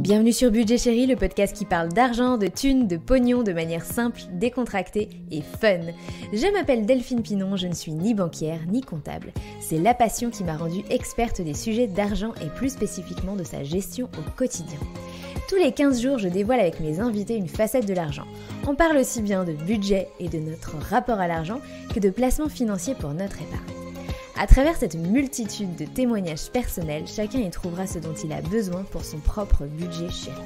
Bienvenue sur Budget Chéri, le podcast qui parle d'argent, de thunes, de pognon de manière simple, décontractée et fun. Je m'appelle Delphine Pinon, je ne suis ni banquière ni comptable. C'est la passion qui m'a rendue experte des sujets d'argent et plus spécifiquement de sa gestion au quotidien. Tous les 15 jours, je dévoile avec mes invités une facette de l'argent. On parle aussi bien de budget et de notre rapport à l'argent que de placements financiers pour notre épargne. À travers cette multitude de témoignages personnels, chacun y trouvera ce dont il a besoin pour son propre budget chéri.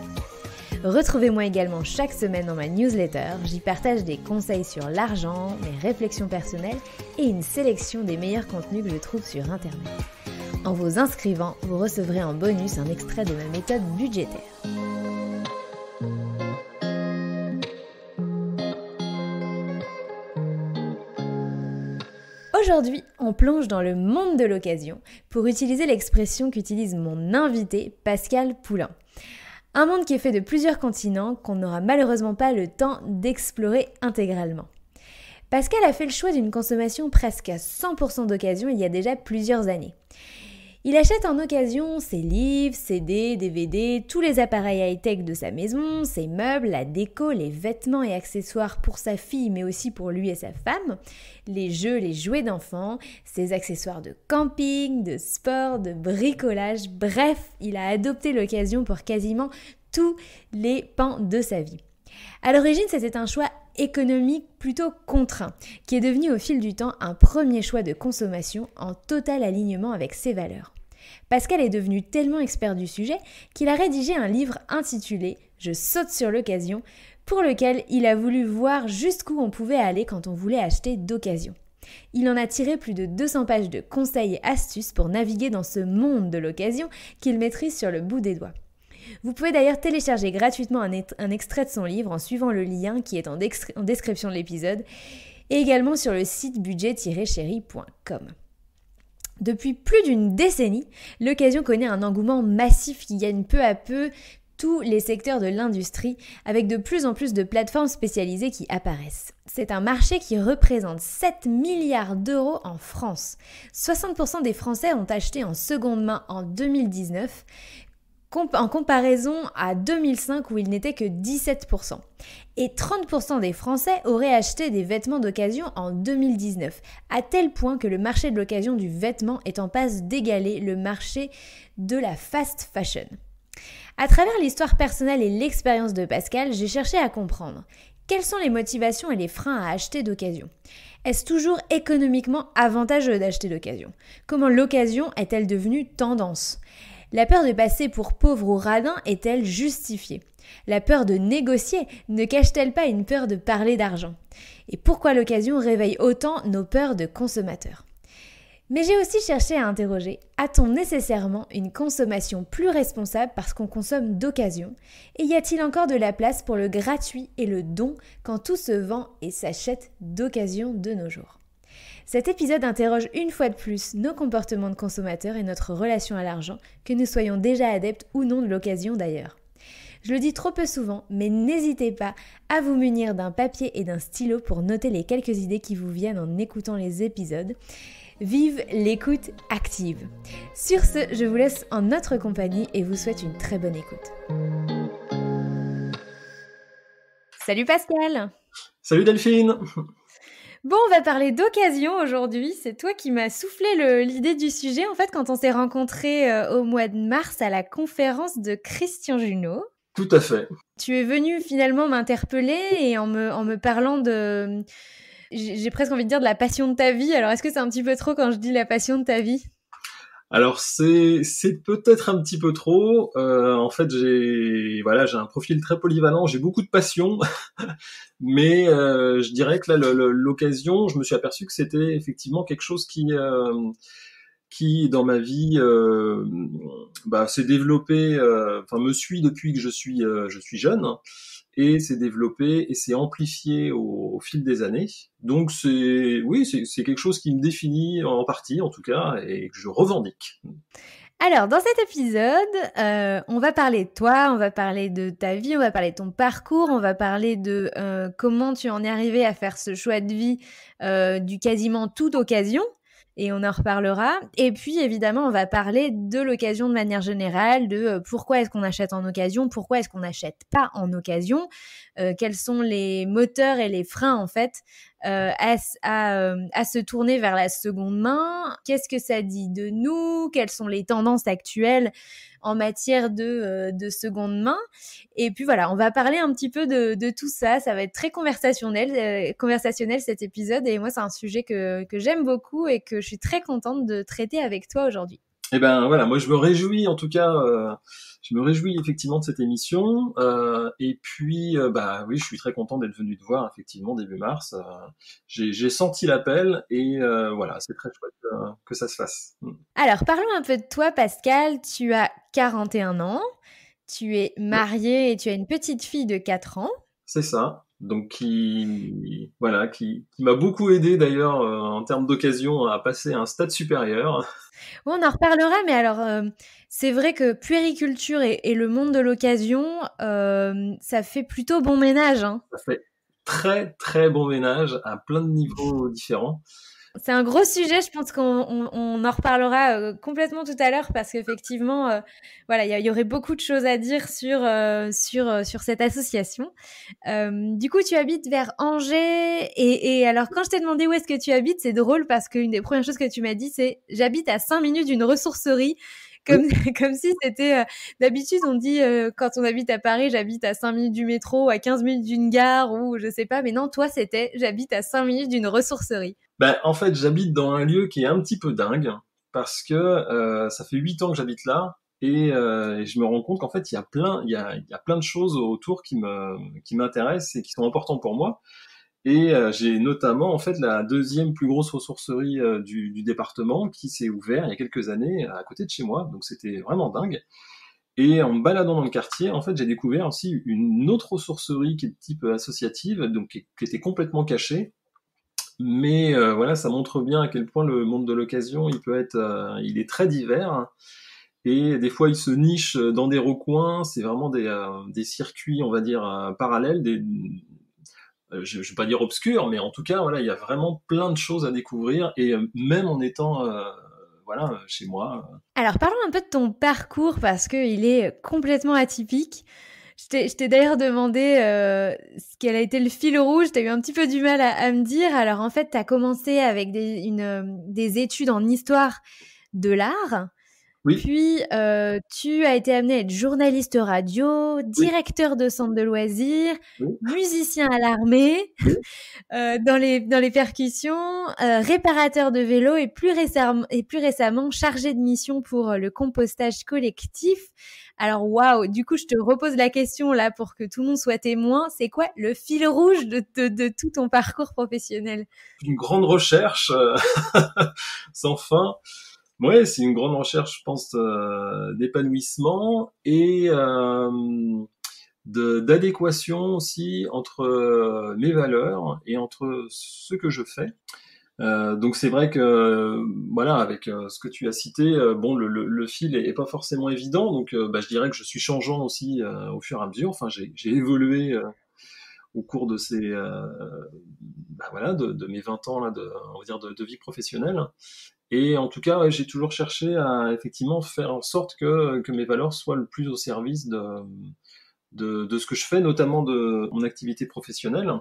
Retrouvez-moi également chaque semaine dans ma newsletter, j'y partage des conseils sur l'argent, mes réflexions personnelles et une sélection des meilleurs contenus que je trouve sur internet. En vous inscrivant, vous recevrez en bonus un extrait de ma méthode budgétaire. Aujourd'hui, on plonge dans le monde de l'occasion pour utiliser l'expression qu'utilise mon invité, Pascal Poulain. Un monde qui est fait de plusieurs continents qu'on n'aura malheureusement pas le temps d'explorer intégralement. Pascal a fait le choix d'une consommation presque à 100% d'occasion il y a déjà plusieurs années. Il achète en occasion ses livres, CD, DVD, tous les appareils high-tech de sa maison, ses meubles, la déco, les vêtements et accessoires pour sa fille mais aussi pour lui et sa femme, les jeux, les jouets d'enfants, ses accessoires de camping, de sport, de bricolage, bref, il a adopté l'occasion pour quasiment tous les pans de sa vie. À l'origine, c'était un choix économique plutôt contraint, qui est devenu au fil du temps un premier choix de consommation en total alignement avec ses valeurs. Pascal est devenu tellement expert du sujet qu'il a rédigé un livre intitulé « Je saute sur l'occasion » pour lequel il a voulu voir jusqu'où on pouvait aller quand on voulait acheter d'occasion. Il en a tiré plus de 200 pages de conseils et astuces pour naviguer dans ce monde de l'occasion qu'il maîtrise sur le bout des doigts. Vous pouvez d'ailleurs télécharger gratuitement un extrait de son livre en suivant le lien qui est en description de l'épisode et également sur le site budget-chéri.com. Depuis plus d'une décennie, l'occasion connaît un engouement massif qui gagne peu à peu tous les secteurs de l'industrie avec de plus en plus de plateformes spécialisées qui apparaissent. C'est un marché qui représente 7 milliards d'euros en France. 60% des Français ont acheté en seconde main en 2019, en comparaison à 2005 où il n'était que 17%. Et 30% des Français auraient acheté des vêtements d'occasion en 2019, à tel point que le marché de l'occasion du vêtement est en passe d'égaler le marché de la fast fashion. À travers l'histoire personnelle et l'expérience de Pascal, j'ai cherché à comprendre quelles sont les motivations et les freins à acheter d'occasion. Est-ce toujours économiquement avantageux d'acheter d'occasion ? Comment l'occasion est-elle devenue tendance ? La peur de passer pour pauvre ou radin est-elle justifiée ? La peur de négocier ne cache-t-elle pas une peur de parler d'argent ? Et pourquoi l'occasion réveille autant nos peurs de consommateurs ? Mais j'ai aussi cherché à interroger, a-t-on nécessairement une consommation plus responsable parce qu'on consomme d'occasion ? Et y a-t-il encore de la place pour le gratuit et le don quand tout se vend et s'achète d'occasion de nos jours ? Cet épisode interroge une fois de plus nos comportements de consommateurs et notre relation à l'argent, que nous soyons déjà adeptes ou non de l'occasion d'ailleurs. Je le dis trop peu souvent, mais n'hésitez pas à vous munir d'un papier et d'un stylo pour noter les quelques idées qui vous viennent en écoutant les épisodes. Vive l'écoute active. Sur ce, je vous laisse en notre compagnie et vous souhaite une très bonne écoute. Salut Pascal. Salut Delphine. Bon, on va parler d'occasion aujourd'hui. C'est toi qui m'as soufflé l'idée du sujet, en fait, quand on s'est rencontrés au mois de mars à la conférence de Christian Junod. Tout à fait. Tu es venu finalement m'interpeller et en me parlant de... J'ai presque envie de dire de la passion de ta vie. Alors, est-ce que c'est un petit peu trop quand je dis la passion de ta vie ? Alors, c'est peut-être un petit peu trop. En fait, j'ai un profil très polyvalent. J'ai beaucoup de passion. Mais je dirais que là, l'occasion, je me suis aperçu que c'était effectivement quelque chose qui dans ma vie s'est développé, me suit depuis que je suis jeune, et s'est développé et s'est amplifié au fil des années. Donc c'est quelque chose qui me définit en partie en tout cas et que je revendique. Alors, dans cet épisode, on va parler de toi, on va parler de ta vie, on va parler de ton parcours, on va parler de comment tu en es arrivé à faire ce choix de vie du quasiment toute occasion. et on en reparlera. Et puis, évidemment, on va parler de l'occasion de manière générale, de pourquoi est-ce qu'on achète en occasion, pourquoi est-ce qu'on n'achète pas en occasion, quels sont les moteurs et les freins, en fait, à se tourner vers la seconde main. Qu'est-ce que ça dit de nous? Quelles sont les tendances actuelles en matière de seconde main? Et puis voilà, on va parler un petit peu de tout ça. Ça va être très conversationnel cet épisode. Et moi, c'est un sujet que j'aime beaucoup et que je suis très contente de traiter avec toi aujourd'hui. Eh ben voilà, moi je me réjouis en tout cas, je me réjouis effectivement de cette émission. Et puis bah oui, je suis très content d'être venu te voir effectivement début mars. J'ai senti l'appel et voilà, c'est très chouette que ça se fasse. Alors, parlons un peu de toi, Pascal. Tu as 41 ans, tu es marié et tu as une petite fille de 4 ans. C'est ça. Donc voilà, qui m'a beaucoup aidé d'ailleurs en termes d'occasion à passer à un stade supérieur. On en reparlera, mais alors, c'est vrai que puériculture et le monde de l'occasion, ça fait plutôt bon ménage, hein. Ça fait très très bon ménage à plein de niveaux différents. C'est un gros sujet, je pense qu'on en reparlera complètement tout à l'heure parce qu'effectivement, voilà, il y aurait beaucoup de choses à dire sur cette association. Du coup, tu habites vers Angers et alors quand je t'ai demandé où est-ce que tu habites, c'est drôle parce qu'une des premières choses que tu m'as dit, c'est j'habite à 5 minutes d'une ressourcerie. Comme, comme si c'était... d'habitude, on dit, quand on habite à Paris, j'habite à 5 minutes du métro, à 15 minutes d'une gare, ou je sais pas. Mais non, toi, c'était, j'habite à 5 minutes d'une ressourcerie. Ben, en fait, j'habite dans un lieu qui est un petit peu dingue, parce que ça fait 8 ans que j'habite là, et je me rends compte qu'en fait, il y a plein de choses autour qui m'intéressent et qui sont importantes pour moi. Et j'ai notamment en fait la deuxième plus grosse ressourcerie du département qui s'est ouverte il y a quelques années à côté de chez moi, donc c'était vraiment dingue. Et en me baladant dans le quartier, en fait, j'ai découvert aussi une autre ressourcerie qui est de type associative, donc qui était complètement cachée. Mais voilà, ça montre bien à quel point le monde de l'occasion, il est très divers. Et des fois, il se niche dans des recoins. C'est vraiment des circuits, on va dire, parallèles, je ne vais pas dire obscurs, mais en tout cas, voilà, il y a vraiment plein de choses à découvrir. Et même en étant, voilà, chez moi. Alors, parlons un peu de ton parcours parce qu'il est complètement atypique. Je t'ai d'ailleurs demandé ce quel a été le fil rouge. Tu as eu un petit peu du mal à me dire. Alors, en fait, tu as commencé avec des études en histoire de l'art. Oui, Puis, tu as été amené à être journaliste radio, oui, directeur de centre de loisirs, oui, musicien à l'armée, oui. dans les percussions, réparateur de vélo et plus récemment chargé de mission pour le compostage collectif. Alors, waouh, du coup, je te repose la question là pour que tout le monde soit témoin. C'est quoi le fil rouge de tout ton parcours professionnel? Une grande recherche sans fin. Ouais, c'est une grande recherche, je pense, d'épanouissement et d'adéquation aussi entre mes valeurs et entre ce que je fais. Donc c'est vrai que voilà, avec ce que tu as cité, bon, le fil est pas forcément évident. Donc bah, je dirais que je suis changeant aussi au fur et à mesure. Enfin, j'ai évolué au cours de ces bah, voilà, de mes 20 ans là, on va dire de vie professionnelle. Et en tout cas, ouais, j'ai toujours cherché à effectivement faire en sorte que mes valeurs soient le plus au service de ce que je fais, notamment de mon activité professionnelle.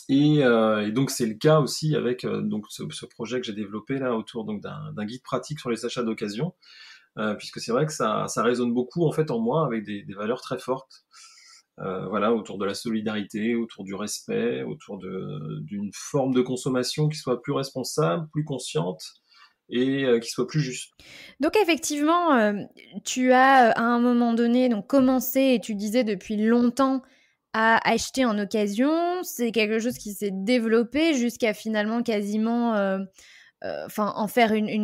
Et donc c'est le cas aussi avec donc ce projet que j'ai développé là autour donc d'un guide pratique sur les achats d'occasion, puisque c'est vrai que ça résonne beaucoup en fait en moi avec des valeurs très fortes. Voilà, autour de la solidarité, autour du respect, autour d'une forme de consommation qui soit plus responsable, plus consciente et qui soit plus juste. Donc effectivement, tu as, à un moment donné, donc commencé et tu disais depuis longtemps à acheter en occasion. C'est quelque chose qui s'est développé jusqu'à finalement quasiment, enfin en faire une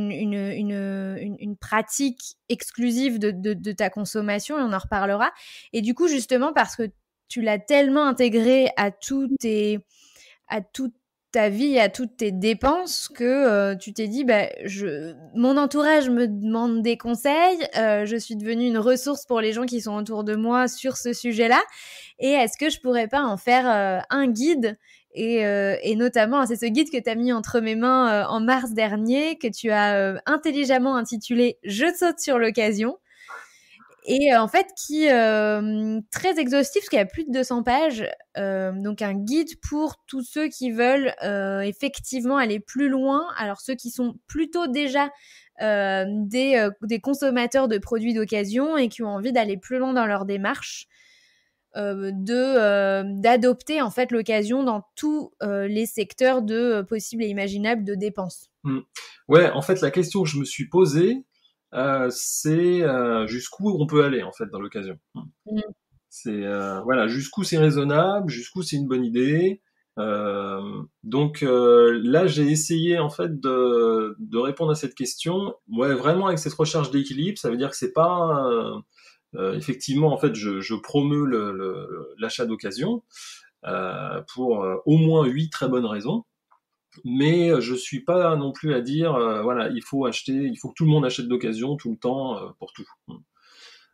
pratique exclusive de ta consommation et on en reparlera. Et du coup, justement, parce que tu l'as tellement intégré à toute ta vie, à toutes tes dépenses que tu t'es dit bah, mon entourage me demande des conseils, je suis devenue une ressource pour les gens qui sont autour de moi sur ce sujet-là et est-ce que je pourrais pas en faire un guide Et notamment, c'est ce guide que tu as mis entre mes mains en mars dernier, que tu as intelligemment intitulé « Je saute sur l'occasion ». Et en fait, qui très exhaustif, parce qu'il y a plus de 200 pages, donc un guide pour tous ceux qui veulent effectivement aller plus loin. Alors ceux qui sont plutôt déjà des consommateurs de produits d'occasion et qui ont envie d'aller plus loin dans leur démarche, d'adopter en fait l'occasion dans tous les secteurs de possibles et imaginables de dépenses. Ouais, en fait, la question que je me suis posée, c'est jusqu'où on peut aller en fait dans l'occasion. C'est voilà, jusqu'où c'est raisonnable, jusqu'où c'est une bonne idée. Donc là, j'ai essayé en fait de répondre à cette question. Ouais, vraiment avec cette recherche d'équilibre, ça veut dire que c'est pas effectivement en fait je promeus l'achat d'occasion pour au moins 8 très bonnes raisons. Mais je suis pas non plus à dire voilà, il faut que tout le monde achète d'occasion tout le temps pour tout.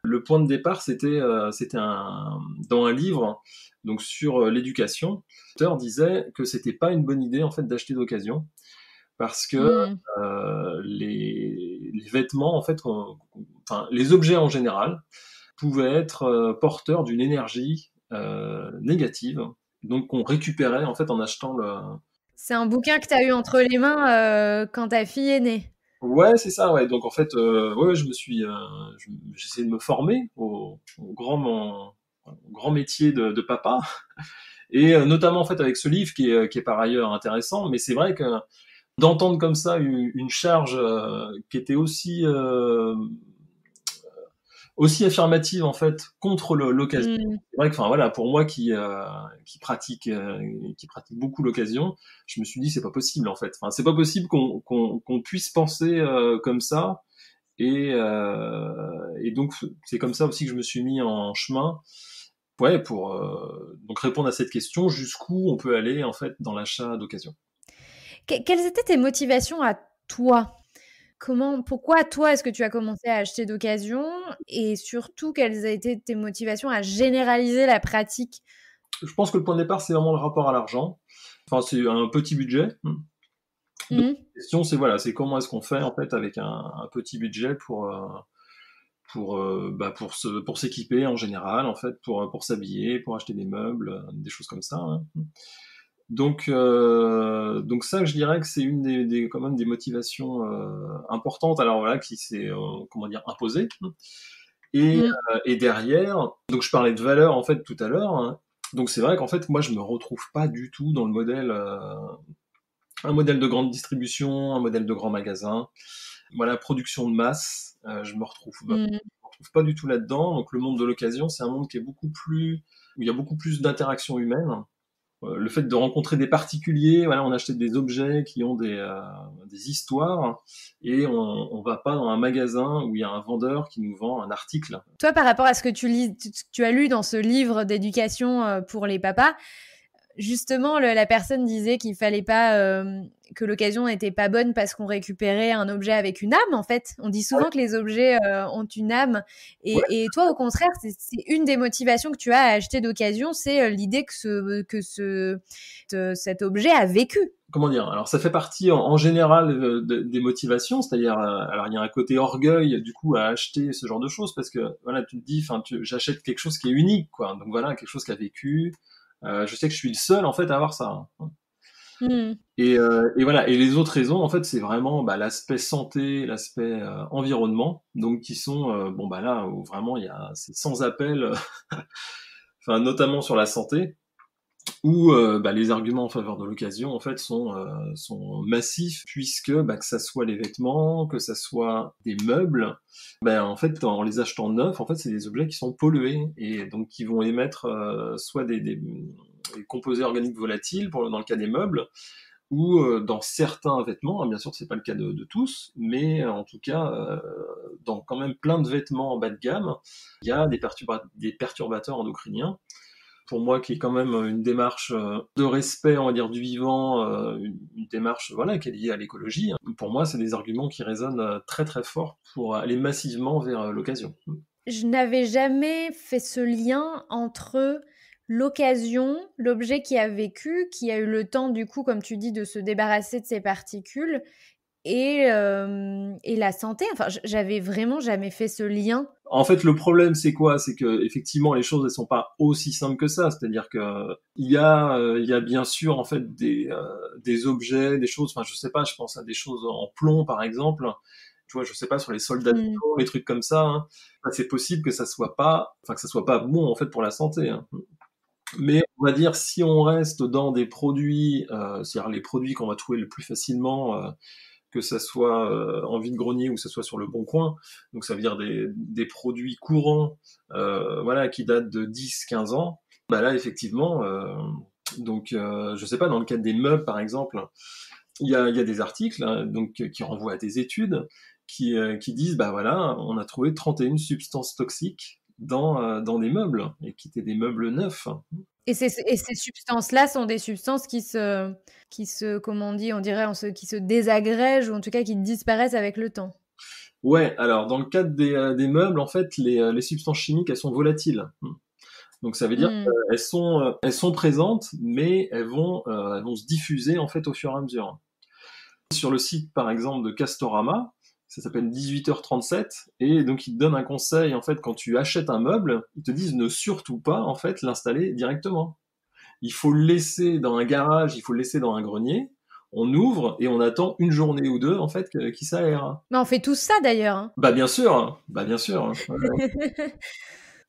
Le point de départ, c'était dans un livre donc sur l'éducation. L'auteur disait que c'était pas une bonne idée en fait d'acheter d'occasion parce que les vêtements en fait, enfin les objets en général pouvaient être porteurs d'une énergie négative, donc qu'on récupérait en fait en achetant le. C'est un bouquin que tu as eu entre les mains quand ta fille est née. Ouais, c'est ça, ouais. Donc en fait, ouais, j'essaie de me former au grand métier de papa, et notamment en fait avec ce livre qui est par ailleurs intéressant. Mais c'est vrai que d'entendre comme ça une charge qui était aussi affirmative en fait contre l'occasion. C'est vrai que, enfin voilà, pour moi qui pratique beaucoup l'occasion, je me suis dit c'est pas possible en fait. Enfin, c'est pas possible qu'on puisse penser comme ça. Et donc c'est comme ça aussi que je me suis mis en chemin, ouais, pour donc répondre à cette question, jusqu'où on peut aller en fait dans l'achat d'occasion. Quelles étaient tes motivations à toi ? Pourquoi toi est-ce que tu as commencé à acheter d'occasion, et surtout quelles ont été tes motivations à généraliser la pratique ? Je pense que le point de départ c'est vraiment le rapport à l'argent. Enfin, c'est un petit budget. Donc, la question c'est voilà, c'est comment est-ce qu'on fait en fait avec un petit budget pour s'équiper en général, en fait, pour s'habiller, pour acheter des meubles, des choses comme ça. Hein. Donc ça, je dirais que c'est une quand même des motivations importantes. Alors voilà, qui s'est comment dire imposée. Et derrière, donc je parlais de valeur en fait tout à l'heure. Hein. Donc c'est vrai qu'en fait moi je me retrouve pas du tout dans le modèle, un modèle de grande distribution, un modèle de grand magasin. Voilà, production de masse, je me retrouve pas du tout là-dedans. Donc le monde de l'occasion, c'est un monde qui est où il y a beaucoup plus d'interaction humaine. Le fait de rencontrer des particuliers, voilà, on achète des objets qui ont des histoires, et on va pas dans un magasin où il y a un vendeur qui nous vend un article. Toi, par rapport à ce que tu as lu dans ce livre d'éducation pour les papas, justement, la personne disait qu'il fallait pas que l'occasion n'était pas bonne parce qu'on récupérait un objet avec une âme. En fait, on dit souvent que les objets ont une âme, et toi, au contraire, c'est une des motivations que tu as à acheter d'occasion, c'est l'idée que cet objet a vécu. Comment dire ? Alors ça fait partie en général des motivations, c'est-à-dire alors il y a un côté orgueil du coup à acheter ce genre de choses, parce que voilà, tu te dis, enfin j'achète quelque chose qui est unique, quoi. Donc voilà, quelque chose qui a vécu. Je sais que je suis le seul en fait à avoir ça. Hein. Et voilà. Et les autres raisons, en fait, c'est vraiment l'aspect santé, l'aspect environnement, donc qui sont bon là où vraiment c'est sans appel, enfin notamment sur la santé, où les arguments en faveur de l'occasion en fait sont massifs, puisque que ça soit les vêtements, que ça soit des meubles, en fait en les achetant neufs, en fait c'est des objets qui sont pollués, et donc qui vont émettre soit des composés organiques volatiles dans le cas des meubles, ou dans certains vêtements, hein, bien sûr c'est pas le cas de tous, mais en tout cas dans quand même plein de vêtements en bas de gamme, il y a des perturbateurs endocriniens. Pour moi, qui est quand même une démarche de respect, on va dire, du vivant, une démarche voilà, qui est liée à l'écologie. Pour moi, c'est des arguments qui résonnent très très fort pour aller massivement vers l'occasion. Je n'avais jamais fait ce lien entre l'occasion, l'objet qui a vécu, qui a eu le temps, du coup, comme tu dis, de se débarrasser de ses particules, et la santé. Enfin, j'avais vraiment jamais fait ce lien. En fait, le problème, c'est quoi? C'est que effectivement, les choses, elles sont pas aussi simples que ça. C'est-à-dire que il y a bien sûr en fait des objets, des choses. Enfin, je sais pas. Je pense à des choses en plomb, par exemple. Tu vois, je sais pas, sur les soldats de Mm. plomb, les trucs comme ça. Hein. Enfin, c'est possible que ça soit pas, enfin que ça soit pas bon en fait pour la santé. Hein. Mais on va dire si on reste dans des produits, c'est-à-dire les produits qu'on va trouver le plus facilement. Que ça soit en vide-grenier ou que ça soit sur le bon coin. Donc ça veut dire des produits courants voilà, qui datent de 10-15 ans. Bah là, effectivement, je sais pas, dans le cadre des meubles, par exemple, il y a des articles hein, donc, qui renvoient à des études qui disent, bah voilà, on a trouvé 31 substances toxiques dans des meubles, et qui étaient des meubles neufs. Et ces substances-là sont des substances comment on dit, on dirait, qui se désagrègent, ou en tout cas qui disparaissent avec le temps. Ouais, alors dans le cadre des meubles, en fait, les substances chimiques, elles sont volatiles. Donc ça veut dire Mm. qu'elles sont présentes, mais elles vont se diffuser en fait au fur et à mesure. Sur le site par exemple de Castorama, ça s'appelle 18h37, et donc ils te donnent un conseil en fait quand tu achètes un meuble, ils te disent ne surtout pas en fait l'installer directement. Il faut le laisser dans un garage, il faut le laisser dans un grenier. On ouvre et on attend une journée ou deux en fait qu'il s'aère. Mais on fait tous ça d'ailleurs, hein. Bah bien sûr, hein. Bah bien sûr. Hein. Ouais.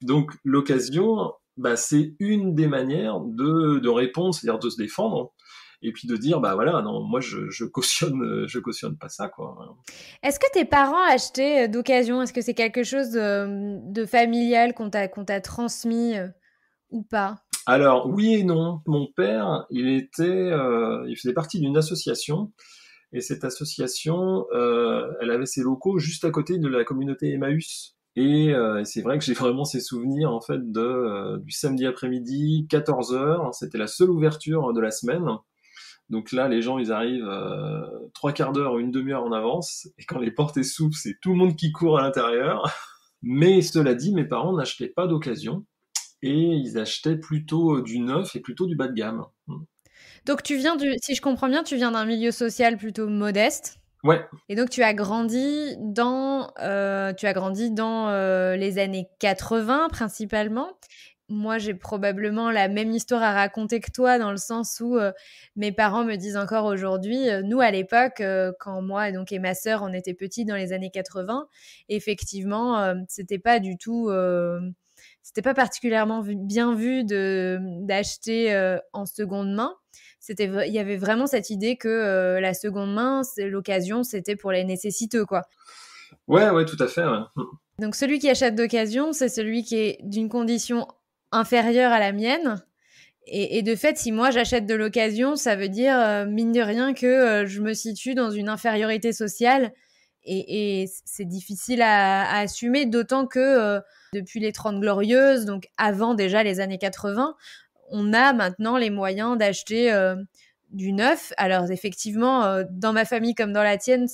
Donc l'occasion, bah, c'est une des manières de répondre, c'est-à-dire de se défendre, et puis de dire bah voilà, non, moi je cautionne pas ça quoi. Est-ce que tes parents achetaient d'occasion? Est-ce que c'est quelque chose de familial qu'on t'a transmis, ou pas? Alors oui et non. Mon père, il faisait partie d'une association, et cette association, elle avait ses locaux juste à côté de la communauté Emmaüs. Et c'est vrai que j'ai vraiment ces souvenirs en fait du samedi après-midi, 14 heures. C'était la seule ouverture de la semaine. Donc là, les gens, ils arrivent trois quarts d'heure ou une demi-heure en avance, et quand les portes s'ouvrent, c'est tout le monde qui court à l'intérieur. Mais cela dit, mes parents n'achetaient pas d'occasion, et ils achetaient plutôt du neuf et plutôt du bas de gamme. Donc si je comprends bien, tu viens d'un milieu social plutôt modeste. Ouais, Et donc tu as grandi dans les années 80 principalement. Moi, j'ai probablement la même histoire à raconter que toi, dans le sens où mes parents me disent encore aujourd'hui, nous à l'époque, quand moi et ma sœur, on était petits dans les années 80, effectivement, c'était pas particulièrement bien vu d'acheter en seconde main. Il y avait vraiment cette idée que la seconde main, l'occasion, c'était pour les nécessiteux, quoi. ouais, ouais, tout à fait. Ouais. Donc celui qui achète d'occasion, c'est celui qui est d'une condition inférieure à la mienne. Et de fait, si moi j'achète de l'occasion, ça veut dire, mine de rien, que je me situe dans une infériorité sociale. Et c'est difficile à assumer, d'autant que depuis les 30 Glorieuses, donc avant déjà les années 80, on a maintenant les moyens d'acheter du neuf. Alors effectivement, dans ma famille comme dans la tienne,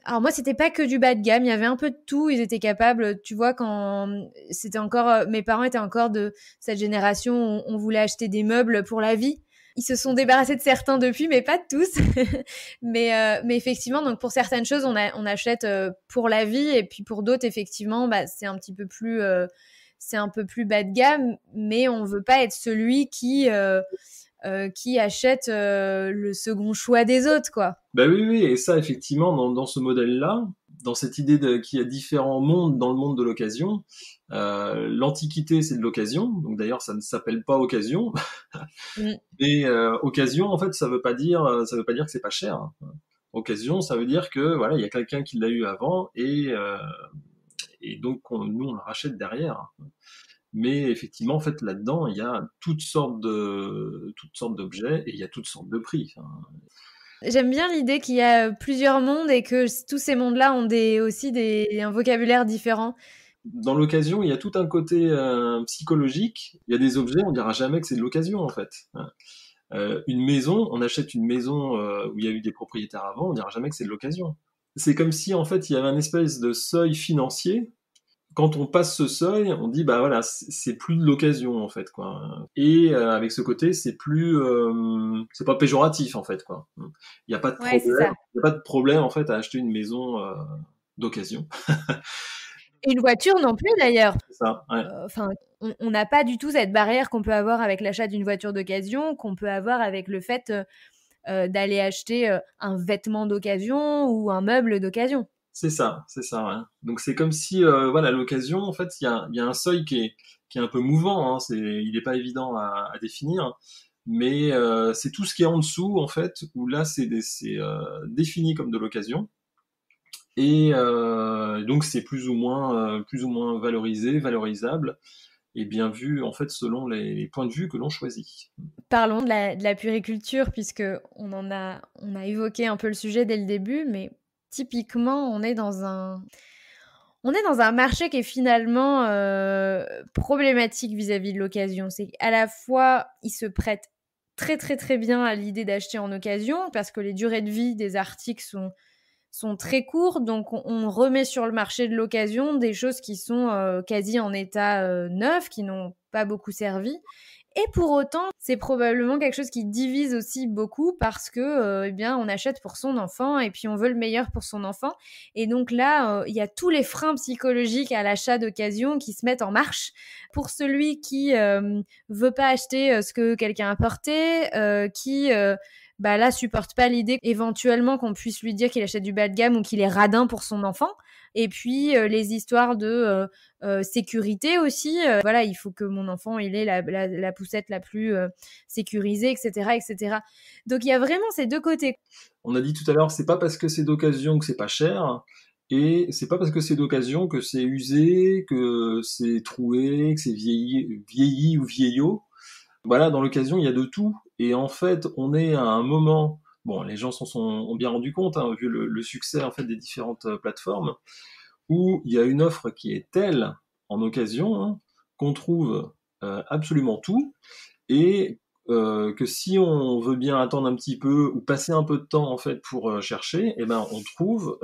alors moi, c'était pas que du bas de gamme, il y avait un peu de tout. Ils étaient capables, tu vois, quand c'était encore, mes parents étaient encore de cette génération où on voulait acheter des meubles pour la vie. Ils se sont débarrassés de certains depuis, mais pas de tous. Mais effectivement, donc pour certaines choses, on achète pour la vie, et puis pour d'autres, effectivement, bah, c'est un petit peu plus, c'est un peu plus bas de gamme, mais on veut pas être celui qui achète le second choix des autres, quoi. Bah oui, oui, et ça, effectivement, dans ce modèle-là, dans cette idée qu'il y a différents mondes dans le monde de l'occasion, l'Antiquité, c'est de l'occasion, donc d'ailleurs, ça ne s'appelle pas occasion. Mm. Et occasion, en fait, ça veut pas dire que c'est pas cher. Hein. Occasion, ça veut dire que voilà, il y a quelqu'un qui l'a eu avant, et donc nous, on le rachète derrière. Mais effectivement, en fait, là-dedans, il y a toutes sortes d'objets, et il y a toutes sortes de prix. Enfin, J'aime bien l'idée qu'il y a plusieurs mondes et que tous ces mondes-là ont un vocabulaire différent. dans l'occasion, il y a tout un côté psychologique. Il y a des objets, on dira jamais que c'est de l'occasion, en fait. Une maison, on achète une maison où il y a eu des propriétaires avant, on dira jamais que c'est de l'occasion. C'est comme si, en fait, il y avait un espèce de seuil financier quand on passe ce seuil, on dit bah voilà, c'est plus de l'occasion en fait quoi. Et avec ce côté, c'est pas péjoratif en fait quoi. Il n'y a pas de Ouais, c'est problème, ça. il y a pas de problème en fait à acheter une maison d'occasion. Et une voiture non plus d'ailleurs. C'est ça, ouais. Enfin, on n'a pas du tout cette barrière qu'on peut avoir avec l'achat d'une voiture d'occasion, qu'on peut avoir avec le fait d'aller acheter un vêtement d'occasion ou un meuble d'occasion. C'est ça, ouais. Donc c'est comme si voilà l'occasion en fait il y a un seuil qui est un peu mouvant, hein, il n'est pas évident à définir, mais c'est tout ce qui est en dessous en fait où là c'est défini comme de l'occasion et donc c'est plus ou moins valorisé, valorisable et bien vu en fait selon les points de vue que l'on choisit. Parlons de la puériculture, puisque on a évoqué un peu le sujet dès le début, mais typiquement, on est dans un marché qui est finalement problématique vis-à-vis de l'occasion. C'est qu'à la fois, il se prête très très très bien à l'idée d'acheter en occasion, parce que les durées de vie des articles sont très courtes, donc on remet sur le marché de l'occasion des choses qui sont quasi en état neuf, qui n'ont pas beaucoup servi. Et pour autant, c'est probablement quelque chose qui divise aussi beaucoup parce que, eh bien, on achète pour son enfant et puis on veut le meilleur pour son enfant. Et donc là, il y a tous les freins psychologiques à l'achat d'occasion qui se mettent en marche. Pour celui qui veut pas acheter ce que quelqu'un a porté, qui bah là supporte pas l'idée éventuellement qu'on puisse lui dire qu'il achète du bas de gamme ou qu'il est radin pour son enfant. Et puis les histoires de sécurité aussi. Voilà, il faut que mon enfant il ait la poussette la plus sécurisée, etc., etc. Donc il y a vraiment ces deux côtés. On a dit tout à l'heure, c'est pas parce que c'est d'occasion que c'est pas cher, et c'est pas parce que c'est d'occasion que c'est usé, que c'est troué, que c'est vieilli ou vieillot. Voilà, dans l'occasion, il y a de tout. Et en fait, on est à un moment. Bon, les gens ont bien rendu compte, hein, vu le succès en fait des différentes plateformes, où il y a une offre qui est telle en occasion hein, qu'on trouve absolument tout et que si on veut bien attendre un petit peu ou passer un peu de temps en fait pour chercher, eh ben on trouve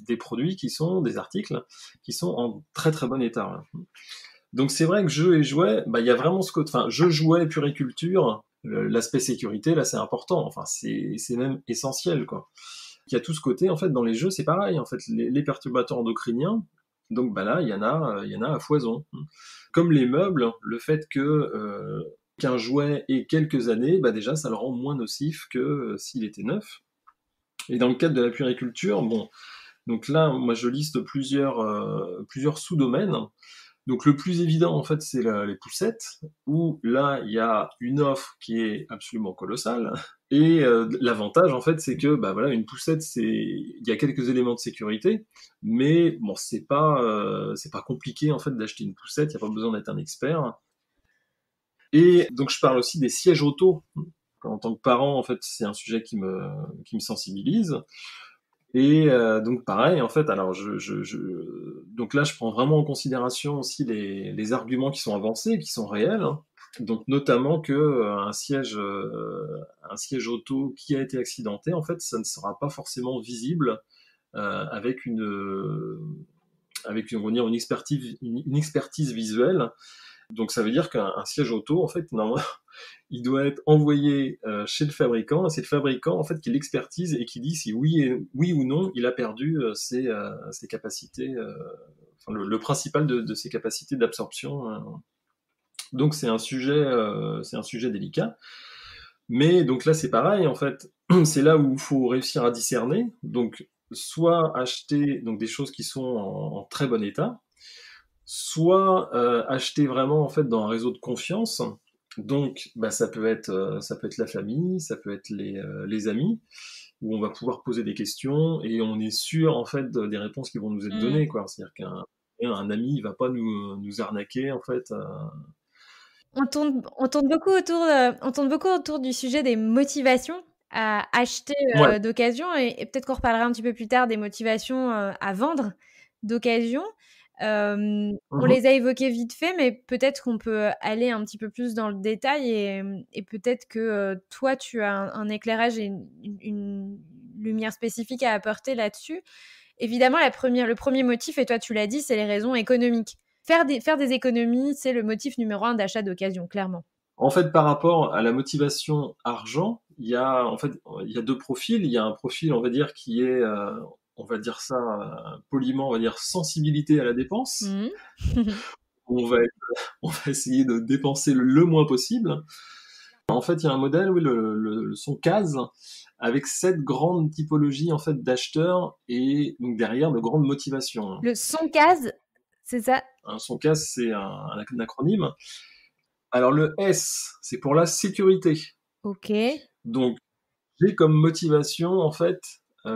des produits des articles qui sont en très très bon état. Hein. Donc c'est vrai que jeux et jouets, bah il y a vraiment ce côté, enfin jeux, jouets, puriculture, l'aspect sécurité là c'est important, enfin c'est même essentiel quoi. Il y a tout ce côté en fait dans les jeux c'est pareil en fait les perturbateurs endocriniens, donc bah là il y en a à foison. Comme les meubles, le fait que qu'un jouet ait quelques années, bah déjà ça le rend moins nocif que s'il était neuf. Et dans le cadre de la puériculture, bon, donc là moi je liste plusieurs sous-domaines. Donc le plus évident en fait c'est les poussettes où là il y a une offre qui est absolument colossale et l'avantage en fait c'est que bah voilà une poussette il y a quelques éléments de sécurité mais bon c'est pas compliqué en fait d'acheter une poussette, il y a pas besoin d'être un expert. Et donc je parle aussi des sièges auto. En tant que parent en fait c'est un sujet qui me sensibilise. Et donc pareil, en fait, alors donc là je prends vraiment en considération aussi les arguments qui sont avancés, qui sont réels. Hein. Donc notamment que un siège auto qui a été accidenté, en fait, ça ne sera pas forcément visible avec on va dire une expertise visuelle. Donc ça veut dire qu'un siège auto, en fait, normalement, il doit être envoyé chez le fabricant, et c'est le fabricant en fait qui l'expertise et qui dit si oui ou non il a perdu ses capacités, enfin, le principal de ses capacités d'absorption. Donc c'est un sujet délicat. Mais donc là c'est pareil en fait, c'est là où il faut réussir à discerner. Donc soit acheter donc des choses qui sont en très bon état, soit acheter vraiment en fait dans un réseau de confiance. Donc, bah, ça peut être la famille, ça peut être les amis, où on va pouvoir poser des questions et on est sûr en fait des réponses qui vont nous être données, quoi. C'est-à-dire qu'un ami, il va pas nous arnaquer en fait. On tourne beaucoup autour du sujet des motivations à acheter Ouais. d'occasion et peut-être qu'on reparlera un petit peu plus tard des motivations à vendre d'occasion. On Mhm. les a évoquées vite fait, mais peut-être qu'on peut aller un petit peu plus dans le détail et peut-être que toi, tu as un éclairage et une lumière spécifique à apporter là-dessus. évidemment, le premier motif, et toi tu l'as dit, c'est les raisons économiques. Faire des économies, c'est le motif numéro 1 d'achat d'occasion, clairement. En fait, par rapport à la motivation argent, il y a deux profils. Il y a un profil, on va dire, qui est, on va dire ça poliment, on va dire sensibilité à la dépense. Mmh. On va, on va essayer de dépenser le moins possible. En fait, il y a un modèle, oui, son case, avec 7 grandes typologies en fait d'acheteurs et donc derrière de grandes motivations. Le son case, c'est ça? Son case, c'est un acronyme. Alors le S, c'est pour la sécurité. Ok. Donc j'ai comme motivation en fait,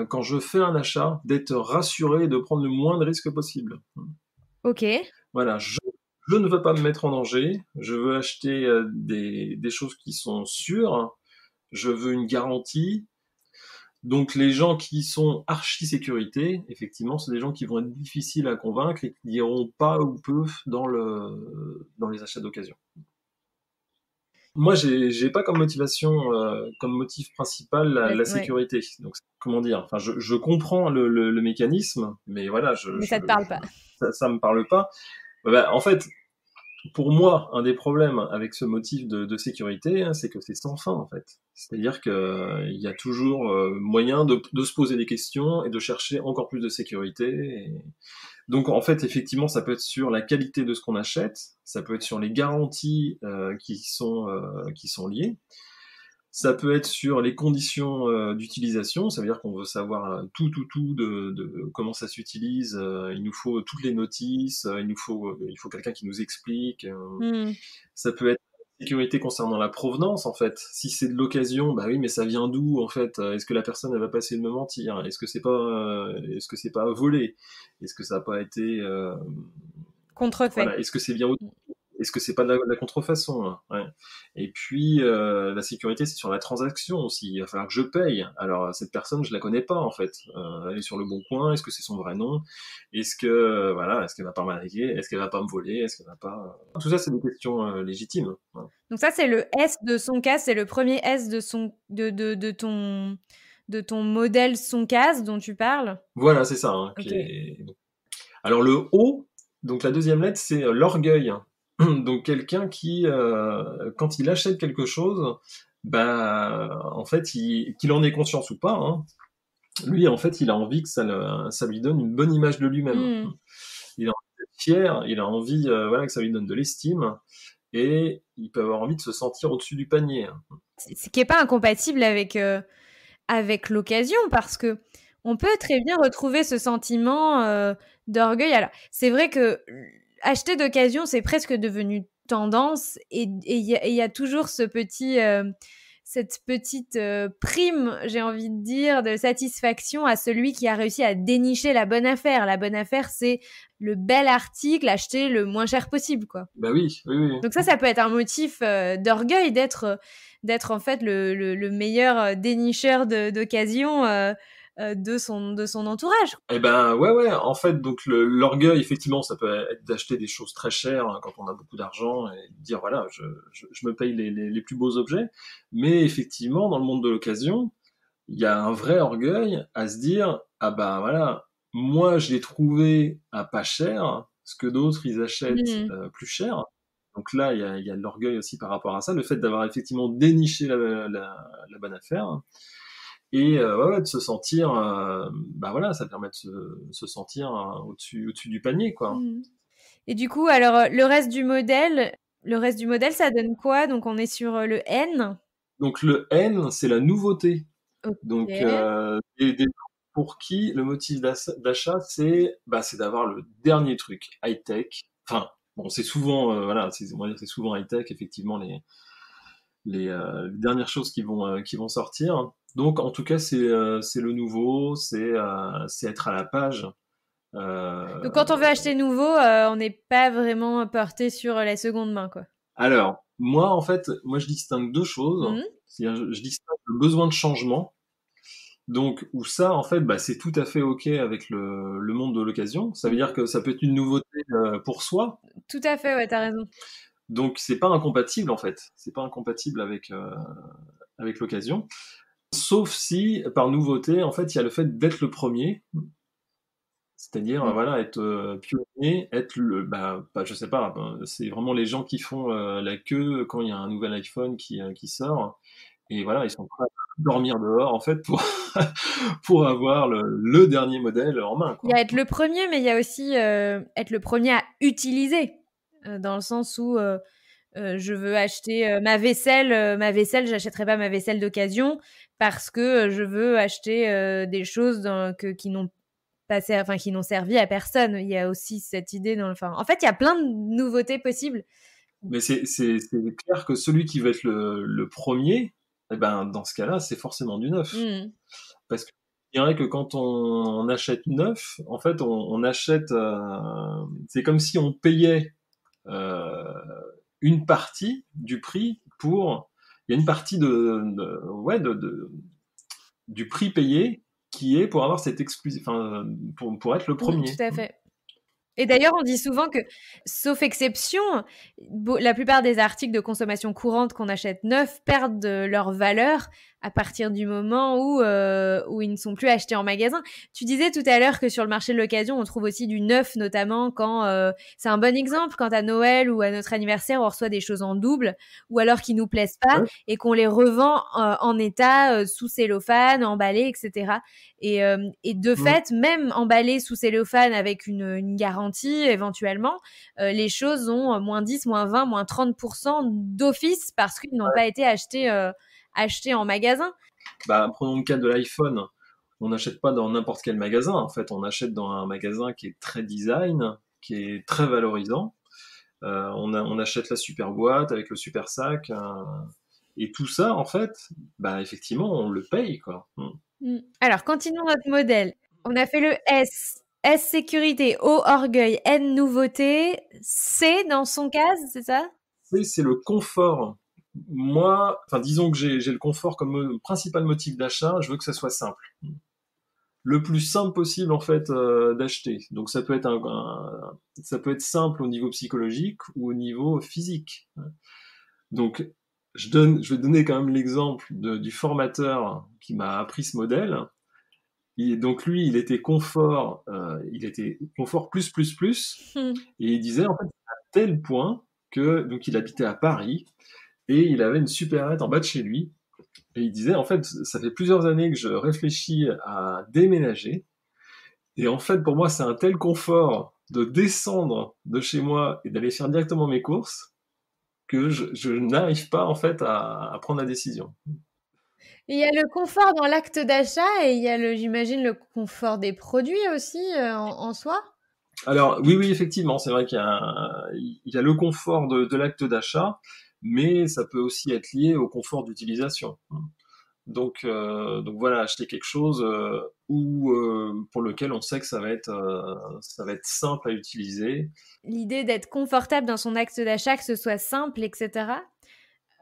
quand je fais un achat, d'être rassuré et de prendre le moins de risques possible. Ok. Voilà, je ne veux pas me mettre en danger, je veux acheter des choses qui sont sûres, je veux une garantie. Donc les gens qui sont archi-sécurité, effectivement, c'est des gens qui vont être difficiles à convaincre et qui n'iront pas ou peu dans les achats d'occasion. Moi, j'ai pas comme motivation, comme motif principal la Ouais. sécurité. Donc, comment dire? Enfin, je comprends le mécanisme, mais voilà, Mais ça te parle pas. ça me parle pas. Bah, en fait, pour moi, un des problèmes avec ce motif de sécurité, hein, c'est que c'est sans fin, en fait. C'est-à-dire que il y a toujours moyen de se poser des questions et de chercher encore plus de sécurité. Donc en fait, effectivement, ça peut être sur la qualité de ce qu'on achète, ça peut être sur les garanties qui sont liées, ça peut être sur les conditions d'utilisation, ça veut dire qu'on veut savoir tout de comment ça s'utilise, il nous faut toutes les notices, il faut quelqu'un qui nous explique. Mmh. Ça peut être sécurité concernant la provenance en fait. Si c'est de l'occasion, bah oui, mais ça vient d'où en fait? Est-ce que la personne elle va pas essayer de me mentir? Est-ce que c'est pas volé? Est-ce que ça n'a pas été Contrefait. voilà? Est-ce que c'est pas de la contrefaçon hein? Ouais. Et puis la sécurité, c'est sur la transaction aussi. Il va falloir que je paye. Alors cette personne, je la connais pas en fait. Elle est sur le bon coin. Est-ce que c'est son vrai nom? Est-ce que voilà, est-ce qu'elle va pas m'arnaquer? Est-ce qu'elle va pas me voler? Est-ce qu'elle va pas Tout ça, c'est des questions légitimes. Ouais. Donc ça, c'est le S de son case, c'est le premier S de ton modèle son case dont tu parles. Voilà, c'est ça. Hein, Ok. alors le O, donc la deuxième lettre, c'est l'orgueil. Donc quelqu'un qui, quand il achète quelque chose, bah, en fait, qu'il en ait conscience ou pas, hein, lui, en fait, il a envie que ça lui donne une bonne image de lui-même. Mmh. Il a envie d'être fier, il a envie, voilà, que ça lui donne de l'estime, et il peut avoir envie de se sentir au-dessus du panier. Hein. Ce qui est pas incompatible avec l'occasion, parce que on peut très bien retrouver ce sentiment d'orgueil. Alors, c'est vrai que acheter d'occasion, c'est presque devenu tendance, et il y a toujours cette petite prime, j'ai envie de dire, de satisfaction à celui qui a réussi à dénicher la bonne affaire. La bonne affaire, c'est le bel article acheté le moins cher possible, quoi. Bah oui, oui, oui. Donc ça peut être un motif d'orgueil d'être en fait le meilleur dénicheur d'occasion de son entourage. Eh ben ouais ouais en fait donc l'orgueil effectivement ça peut être d'acheter des choses très chères hein, quand on a beaucoup d'argent et de dire voilà je me paye les plus beaux objets mais effectivement dans le monde de l'occasion il y a un vrai orgueil à se dire ah ben voilà moi je l'ai trouvé à pas cher ce que d'autres ils achètent Mmh. plus cher donc là il y a de l'orgueil aussi par rapport à ça le fait d'avoir effectivement déniché la bonne affaire et ouais, de se sentir, bah voilà, ça permet de se sentir au-dessus du panier, quoi. Mmh. Et du coup, alors, le reste du modèle, ça donne quoi? Donc on est sur, le N. Donc le N, c'est la nouveauté. Donc OK. des gens pour qui le motif d'achat, c'est d'avoir le dernier truc high-tech. Enfin, bon, c'est souvent, voilà, on va dire, c'est souvent high-tech, effectivement, les dernières choses qui vont sortir. Donc en tout cas, c'est le nouveau, c'est être à la page. Donc quand on veut acheter nouveau, on n'est pas vraiment porté sur la seconde main, quoi. Alors, moi, en fait, moi, je distingue deux choses. Mmh. C'est-à-dire, je distingue le besoin de changement. Donc, où ça, en fait, bah, c'est tout à fait OK avec le monde de l'occasion. Ça veut Mmh. dire que ça peut être une nouveauté pour soi. Tout à fait, ouais, tu raison. Donc, c'est pas incompatible, en fait. C'est pas incompatible avec l'occasion. Sauf si, par nouveauté, en fait, il y a le fait d'être le premier. C'est-à-dire, Mm. voilà, être pionnier, être je sais pas, c'est vraiment les gens qui font la queue quand il y a un nouvel iPhone qui sort. Et voilà, ils sont prêts à dormir dehors, en fait, pour, pour avoir le dernier modèle en main, Il y quoi. a être le premier, mais il y a aussi être le premier à utiliser, dans le sens où je veux acheter ma vaisselle, j'achèterai pas ma vaisselle d'occasion parce que je veux acheter des choses qui n'ont qui n'ont servi à personne. Il y a aussi cette idée enfin, en fait, il y a plein de nouveautés possibles. Mais c'est clair que celui qui va être le premier, eh ben, dans ce cas-là, c'est forcément du neuf. Mm. Parce que je dirais que quand on achète neuf, en fait, on achète, c'est comme si on payait euh, une partie du prix pour, il y a une partie ouais, du prix payé qui est pour avoir cette exclusif, enfin, pour être le Mm, premier. tout à fait. Et d'ailleurs, on dit souvent que, sauf exception, la plupart des articles de consommation courante qu'on achète neufs perdent leur valeur à partir du moment où ils ne sont plus achetés en magasin. Tu disais tout à l'heure que sur le marché de l'occasion, on trouve aussi du neuf, notamment quand c'est un bon exemple, quand à Noël ou à notre anniversaire, on reçoit des choses en double, ou alors qui nous plaisent pas Ouais. et qu'on les revend en état, sous cellophane, emballé, etc. Et de Mm. fait, même emballé sous cellophane avec une garantie éventuellement, les choses ont moins 10, moins 20, moins 30% d'office parce qu'ils n'ont pas été achetés en magasin. Bah, prenons le cas de l'iPhone. On n'achète pas dans n'importe quel magasin. En fait, on achète dans un magasin qui est très design, qui est très valorisant. On achète la super boîte avec le super sac. Et tout ça, en fait, bah, effectivement, on le paye, quoi. Mm. Mm. Alors, continuons notre modèle. On a fait le S. S sécurité, O orgueil, N nouveauté, C dans son cas, c'est ça? C'est le confort. Moi, enfin, disons que j'ai le confort comme principal motif d'achat. Je veux que ça soit simple, le plus simple possible en fait d'acheter. Donc ça peut être ça peut être simple au niveau psychologique ou au niveau physique. Donc je vais donner quand même l'exemple du formateur qui m'a appris ce modèle. Donc lui, il était confort plus plus plus, Hmm. et il disait en fait à tel point que donc il habitait à Paris et il avait une supérette en bas de chez lui. Et il disait, en fait, ça fait plusieurs années que je réfléchis à déménager. Et en fait, pour moi, c'est un tel confort de descendre de chez moi et d'aller faire directement mes courses que je n'arrive pas, en fait, à prendre la décision. Il y a le confort dans l'acte d'achat et il y a j'imagine, le confort des produits aussi en soi. Alors, oui, oui, effectivement, c'est vrai il y a le confort de l'acte d'achat, mais ça peut aussi être lié au confort d'utilisation. Donc voilà, acheter quelque chose pour lequel on sait que ça va être simple à utiliser. L'idée d'être confortable dans son acte d'achat, que ce soit simple, etc.,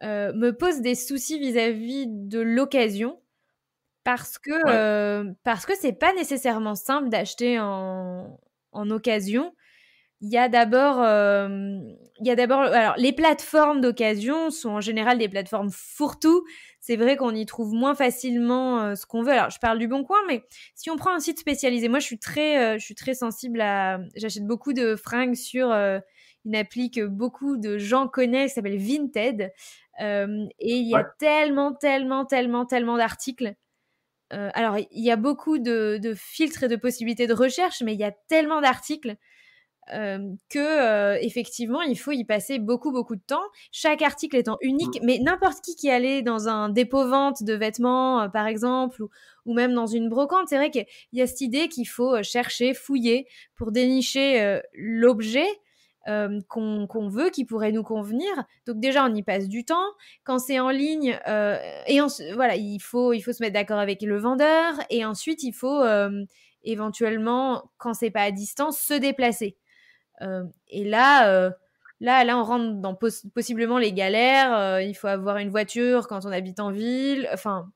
me pose des soucis vis-à-vis de l'occasion Ouais. parce que c'est pas nécessairement simple d'acheter en occasion. Il y a d'abord, alors les plateformes d'occasion sont en général des plateformes fourre-tout. C'est vrai qu'on y trouve moins facilement ce qu'on veut. Alors je parle du Bon Coin, mais si on prend un site spécialisé, moi je suis très sensible j'achète beaucoup de fringues sur une appli que beaucoup de gens connaissent, qui s'appelle Vinted. Et il y a Ouais. tellement, tellement, tellement, tellement d'articles. Alors il y a beaucoup de filtres et de possibilités de recherche, mais il y a tellement d'articles que effectivement il faut y passer beaucoup beaucoup de temps, chaque article étant unique, Mm. mais n'importe qui allait dans un dépôt-vente de vêtements par exemple, ou même dans une brocante, c'est vrai qu'il y a cette idée qu'il faut chercher, fouiller pour dénicher l'objet qu'on veut, qui pourrait nous convenir. Donc déjà on y passe du temps. Quand c'est en ligne, voilà, il faut se mettre d'accord avec le vendeur, et ensuite il faut éventuellement, quand c'est pas à distance, se déplacer. Et là, on rentre dans possiblement les galères. Il faut avoir une voiture quand on habite en ville. Enfin,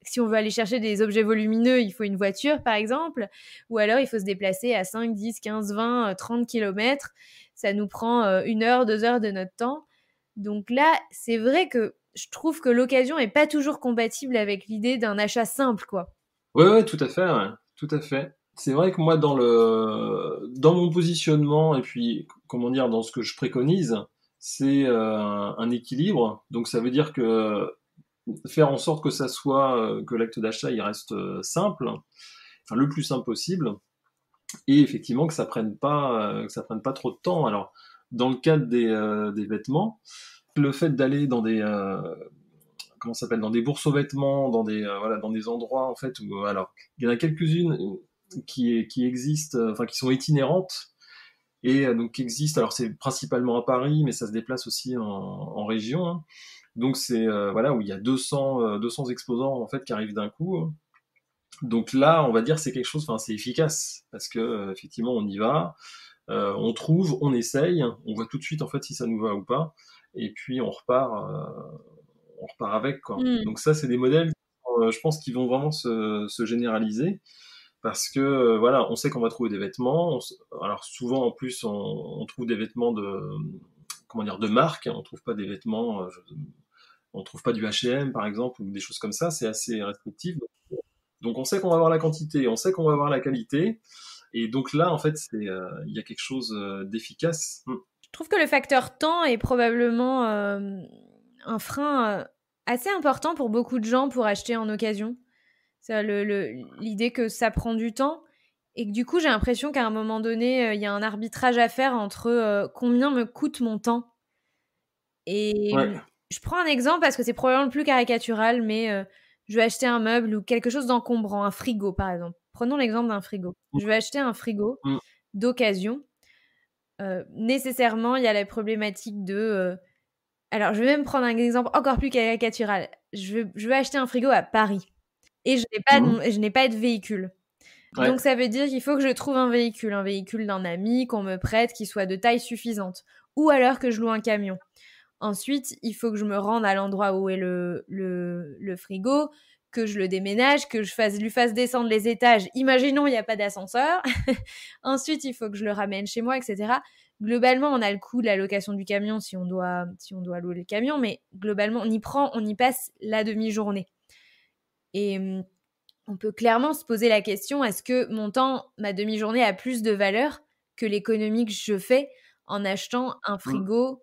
si on veut aller chercher des objets volumineux, il faut une voiture, par exemple. Ou alors, il faut se déplacer à 5, 10, 15, 20, 30 kilomètres. Ça nous prend 1 heure, 2 heures de notre temps. Donc là, c'est vrai que je trouve que l'occasion est pas toujours compatible avec l'idée d'un achat simple, quoi. Ouais, ouais, tout à fait, ouais. Tout à fait. C'est vrai que moi, dans mon positionnement et puis, comment dire, dans ce que je préconise, c'est un équilibre. Donc, ça veut dire que faire en sorte que ça soit, que l'acte d'achat, il reste simple, enfin le plus simple possible, et effectivement que ça prenne pas trop de temps. Alors, dans le cadre des vêtements, le fait d'aller dans des comment ça s'appelle, dans des bourses aux vêtements, dans des voilà, dans des endroits en fait où alors il y en a quelques-unes qui existent, enfin qui sont itinérantes et donc qui existent. Alors c'est principalement à Paris, mais ça se déplace aussi en région. Hein. Donc c'est voilà où il y a 200 exposants en fait qui arrivent d'un coup. Hein. Donc là, on va dire c'est quelque chose, enfin c'est efficace parce que effectivement on y va, on trouve, on essaye, on voit tout de suite en fait si ça nous va ou pas, et puis on repart avec quoi. Hmm. Donc ça, c'est des modèles, je pense, qui vont vraiment se généraliser parce que voilà, on sait qu'on va trouver des vêtements. Alors souvent en plus, on trouve des vêtements de comment dire de marque. On trouve pas des vêtements, on trouve pas du H&M par exemple ou des choses comme ça. C'est assez restrictif. Donc on sait qu'on va avoir la quantité, on sait qu'on va avoir la qualité. Et donc là, en fait, il y a quelque chose d'efficace. Je trouve que le facteur temps est probablement un frein assez important pour beaucoup de gens pour acheter en occasion. C'est l'idée que ça prend du temps et que du coup, j'ai l'impression qu'à un moment donné, il y a un arbitrage à faire entre combien me coûte mon temps. Et Ouais. je prends un exemple parce que c'est probablement le plus caricatural, mais je vais acheter un meuble ou quelque chose d'encombrant, un frigo par exemple. Prenons l'exemple d'un frigo. Je vais acheter un frigo Mm. d'occasion. Nécessairement, il y a la problématique de... Alors, je vais même prendre un exemple encore plus caricatural. Je vais acheter un frigo à Paris et Mm. je n'ai pas de véhicule. Ouais. Donc, ça veut dire qu'il faut que je trouve un véhicule d'un ami qu'on me prête qui soit de taille suffisante ou alors que je loue un camion. Ensuite, il faut que je me rende à l'endroit où est le frigo, que je le déménage, que lui fasse descendre les étages. Imaginons, il n'y a pas d'ascenseur. Ensuite, il faut que je le ramène chez moi, etc. Globalement, on a le coût de la location du camion si on doit louer le camion, mais globalement, on y passe la demi-journée. Et on peut clairement se poser la question, est-ce que mon temps, ma demi-journée a plus de valeur que l'économie que je fais en achetant un Mm. frigo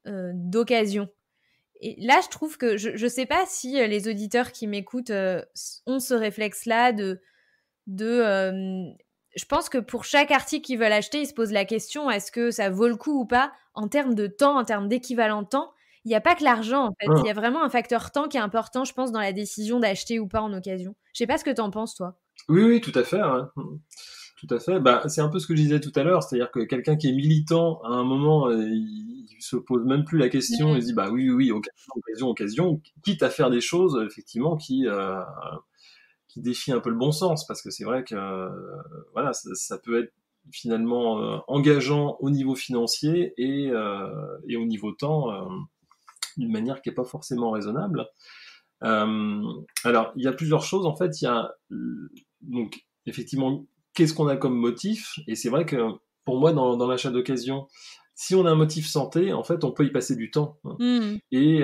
d'occasion? Et là, je trouve que je ne sais pas si les auditeurs qui m'écoutent ont ce réflexe-là je pense que pour chaque article qu'ils veulent acheter, ils se posent la question, est-ce que ça vaut le coup ou pas en termes de temps, en termes d'équivalent de temps. Il n'y a pas que l'argent, en fait. Il y Mm. a vraiment un facteur temps qui est important, je pense, dans la décision d'acheter ou pas en occasion. Je sais pas ce que t'en penses, toi. Oui, oui, tout à fait. Hein. Tout à fait. Bah, c'est un peu ce que je disais tout à l'heure, c'est-à-dire que quelqu'un qui est militant, à un moment, il se pose même plus la question, il se dit bah oui, oui, occasion, occasion, occasion, quitte à faire des choses effectivement qui défient un peu le bon sens, parce que c'est vrai que voilà, ça peut être finalement engageant au niveau financier et au niveau temps d'une manière qui est pas forcément raisonnable. Euh, alors, il y a plusieurs choses. En fait, il y a donc effectivement qu'est-ce qu'on a comme motif. Et c'est vrai que pour moi, dans l'achat d'occasion, si on a un motif santé, en fait, on peut y passer du temps. Hein. Mmh. Et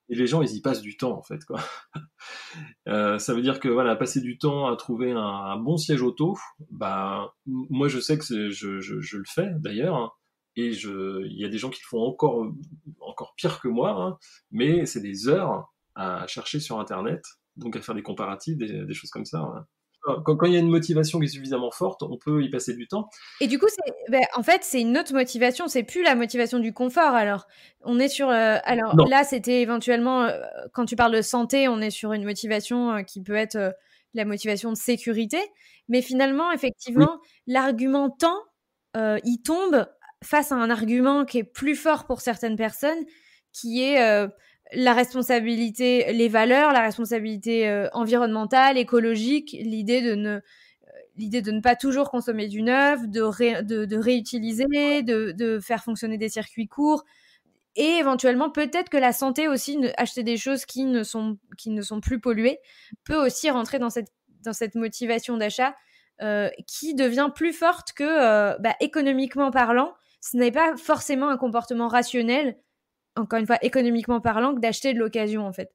les gens, ils y passent du temps, en fait, quoi. Ça veut dire que voilà, passer du temps à trouver un bon siège auto, bah, moi, je sais que je le fais d'ailleurs. Hein. Il y a des gens qui le font encore pire que moi, hein, mais c'est des heures à chercher sur Internet, donc à faire des comparatifs, des choses comme ça. Hein. Quand il y a une motivation qui est suffisamment forte, on peut y passer du temps. Et du coup, en fait, c'est une autre motivation. C'est plus la motivation du confort. Alors, on est sur. Alors Non. là, c'était éventuellement quand tu parles de santé, on est sur une motivation qui peut être la motivation de sécurité. Mais finalement, Oui. effectivement, l'argument temps, il tombe face à un argument qui est plus fort pour certaines personnes, qui est la responsabilité, les valeurs, la responsabilité environnementale, écologique, l'idée de ne pas toujours consommer du neuf, de réutiliser, de faire fonctionner des circuits courts, et éventuellement peut-être que la santé aussi, acheter des choses qui ne sont plus polluées, peut aussi rentrer dans cette motivation d'achat qui devient plus forte que, économiquement parlant, ce n'est pas forcément un comportement rationnel, encore une fois, économiquement parlant, que d'acheter de l'occasion en fait.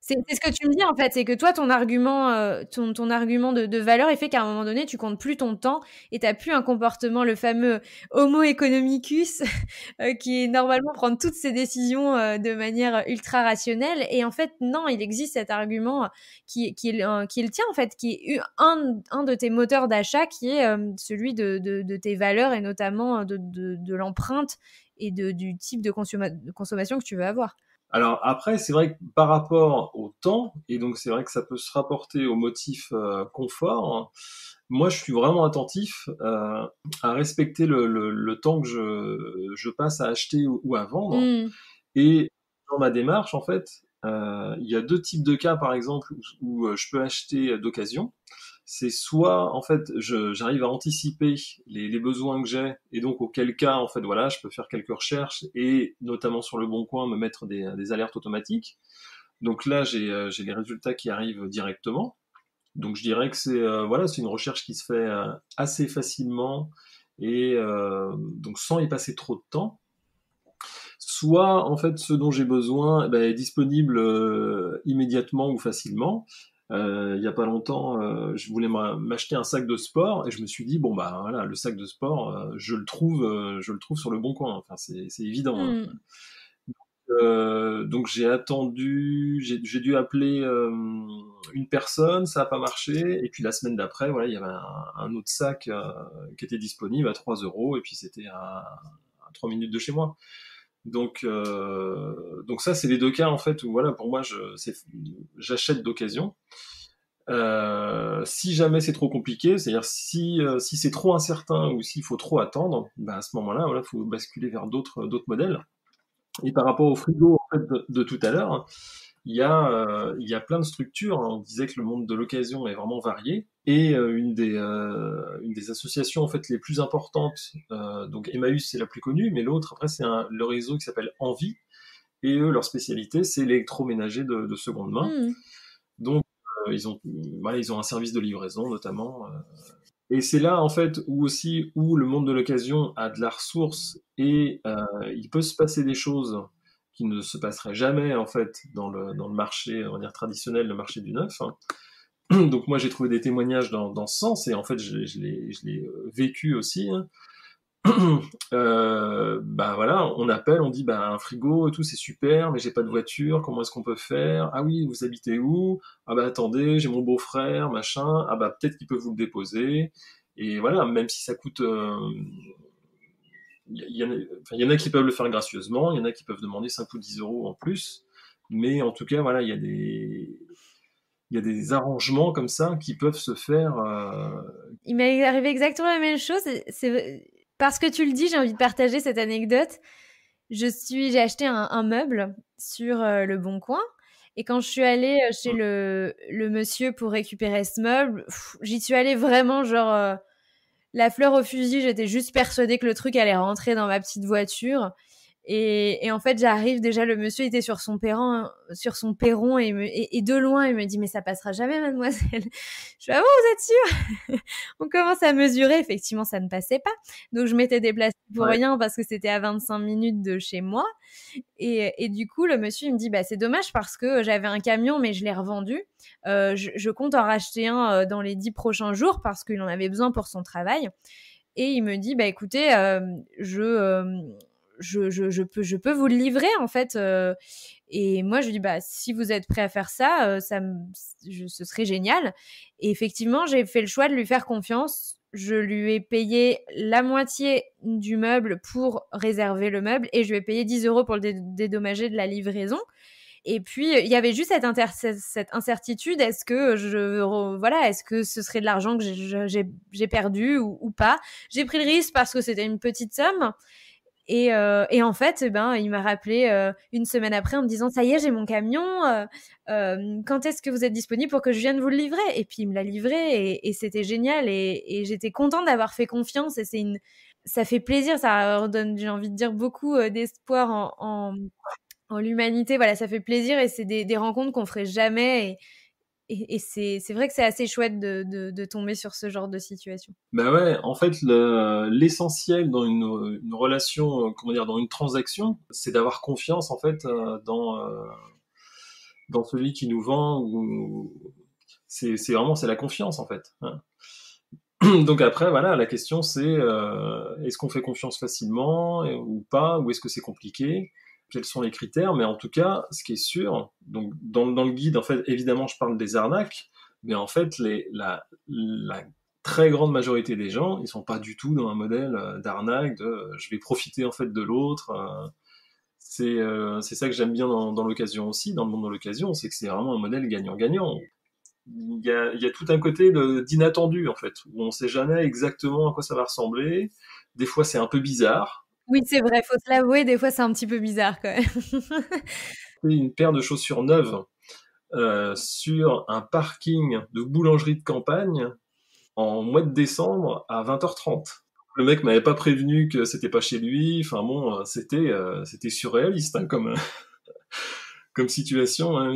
C'est ce que tu me dis en fait, c'est que toi ton argument de valeur, il fait qu'à un moment donné, tu comptes plus ton temps et tu as plus un comportement, le fameux homo economicus, qui est normalement prendre toutes ses décisions, de manière ultra rationnelle et en fait non, il existe cet argument qui est le tien en fait, qui est un de tes moteurs d'achat qui est, celui de tes valeurs et notamment de l'empreinte et du type de consommation que tu veux avoir. Alors après, c'est vrai que par rapport au temps, et donc c'est vrai que ça peut se rapporter au motif confort, hein, moi je suis vraiment attentif à respecter le temps que je passe à acheter ou à vendre. Mmh. Et dans ma démarche, en fait, il y a deux types de cas, par exemple, où je peux acheter d'occasion. C'est soit, en fait, j'arrive à anticiper les besoins que j'ai, et donc auquel cas, en fait, voilà, je peux faire quelques recherches, et notamment sur le Bon Coin, me mettre des alertes automatiques. Donc là, j'ai les résultats qui arrivent directement. Donc je dirais que voilà, c'est une recherche qui se fait assez facilement, et donc sans y passer trop de temps. Soit en fait ce dont j'ai besoin est disponible immédiatement ou facilement. Il y a pas longtemps, je voulais m'acheter un sac de sport et je me suis dit bon bah voilà, le sac de sport, je le trouve sur le Bon Coin. Enfin c'est évident, hein. Mmh. Donc j'ai attendu, j'ai dû appeler une personne, ça a pas marché. Et puis la semaine d'après, voilà, il y avait un autre sac qui était disponible à 3 euros et puis c'était à 3 minutes de chez moi. Donc ça, c'est les deux cas en fait où voilà, pour moi, j'achète d'occasion. Si jamais c'est trop compliqué, c'est-à-dire si c'est trop incertain ou s'il faut trop attendre, bah à ce moment-là, voilà, faut basculer vers d'autres modèles. Et par rapport au frigo en fait, de tout à l'heure, il y a plein de structures, hein. On disait que le monde de l'occasion est vraiment varié. Et une des associations en fait les plus importantes, donc Emmaüs c'est la plus connue, mais l'autre après c'est le réseau qui s'appelle Envie. Et eux leur spécialité c'est l'électroménager de seconde main. Mmh. Donc voilà, ils ont un service de livraison notamment. Et c'est là en fait où aussi où le monde de l'occasion a de la ressource et il peut se passer des choses qui ne se passeraient jamais en fait dans le marché, on va dire traditionnel, le marché du neuf, hein. Donc moi j'ai trouvé des témoignages dans ce sens et en fait je l'ai vécu aussi, hein. Bah voilà, on appelle, on dit bah un frigo et tout c'est super, mais j'ai pas de voiture, comment est-ce qu'on peut faire? Ah oui, vous habitez où? Ah bah attendez, j'ai mon beau-frère, machin. Ah bah peut-être qu'il peut vous le déposer. Et voilà, même si ça coûte, il y en a qui peuvent le faire gracieusement, il y en a qui peuvent demander 5 ou 10 euros en plus, mais en tout cas voilà, il y a des arrangements comme ça qui peuvent se faire. Il m'est arrivé exactement la même chose. Parce que tu le dis, j'ai envie de partager cette anecdote. J'ai acheté un meuble sur le Bon Coin. Et quand je suis allée chez le monsieur pour récupérer ce meuble, j'y suis allée vraiment genre la fleur au fusil. J'étais juste persuadée que le truc allait rentrer dans ma petite voiture. Et en fait, j'arrive déjà, le monsieur était sur son perron et de loin, il me dit mais ça passera jamais, mademoiselle. Je fais ah bon, vous êtes sûre? On commence à mesurer, effectivement, ça ne passait pas. Donc je m'étais déplacée pour Ouais. rien parce que c'était à 25 minutes de chez moi. Et du coup, le monsieur il me dit bah c'est dommage parce que j'avais un camion mais je l'ai revendu. Je compte en racheter un dans les 10 prochains jours parce qu'il en avait besoin pour son travail. Et il me dit bah écoutez, je peux vous le livrer en fait. Et moi je lui dis bah si vous êtes prêt à faire ça, ce serait génial. Et effectivement j'ai fait le choix de lui faire confiance. Je lui ai payé la moitié du meuble pour réserver le meuble et je lui ai payé 10 euros pour le dédommager de la livraison. Et puis il y avait juste cette incertitude, est-ce que voilà, est-ce que ce serait de l'argent que j'ai perdu ou pas. J'ai pris le risque parce que c'était une petite somme. Et en fait, ben, il m'a rappelé une semaine après en me disant ça y est, j'ai mon camion. Quand est-ce que vous êtes disponible pour que je vienne vous le livrer? Et puis il me l'a livré et c'était génial et j'étais contente d'avoir fait confiance et ça fait plaisir, ça redonne, j'ai envie de dire, beaucoup d'espoir en l'humanité. Voilà, ça fait plaisir et c'est des rencontres qu'on ferait jamais et c'est vrai que c'est assez chouette de tomber sur ce genre de situation. Bah ouais, en fait, l'essentiel dans une relation, comment dire, dans une transaction, c'est d'avoir confiance en fait dans celui qui nous vend, ou c'est vraiment c'est la confiance en fait. Donc après, voilà, la question c'est est-ce qu'on fait confiance facilement ou pas, ou est-ce que c'est compliqué? Quels sont les critères? Mais en tout cas, ce qui est sûr, donc dans le guide, en fait, évidemment, je parle des arnaques, mais en fait, la très grande majorité des gens, ils sont pas du tout dans un modèle d'arnaque, de je vais profiter en fait de l'autre. C'est ça que j'aime bien dans l'occasion aussi, dans le monde de l'occasion, c'est que c'est vraiment un modèle gagnant-gagnant. Il y a tout un côté d'inattendu en fait, où on sait jamais exactement à quoi ça va ressembler. Des fois, c'est un peu bizarre. Oui, c'est vrai, faut se l'avouer, des fois c'est un petit peu bizarre quand même. Une paire de chaussures neuves sur un parking de boulangerie de campagne en mois de décembre à 20h30. Le mec m'avait pas prévenu que c'était pas chez lui. Enfin bon, c'était surréaliste hein, comme situation. Hein.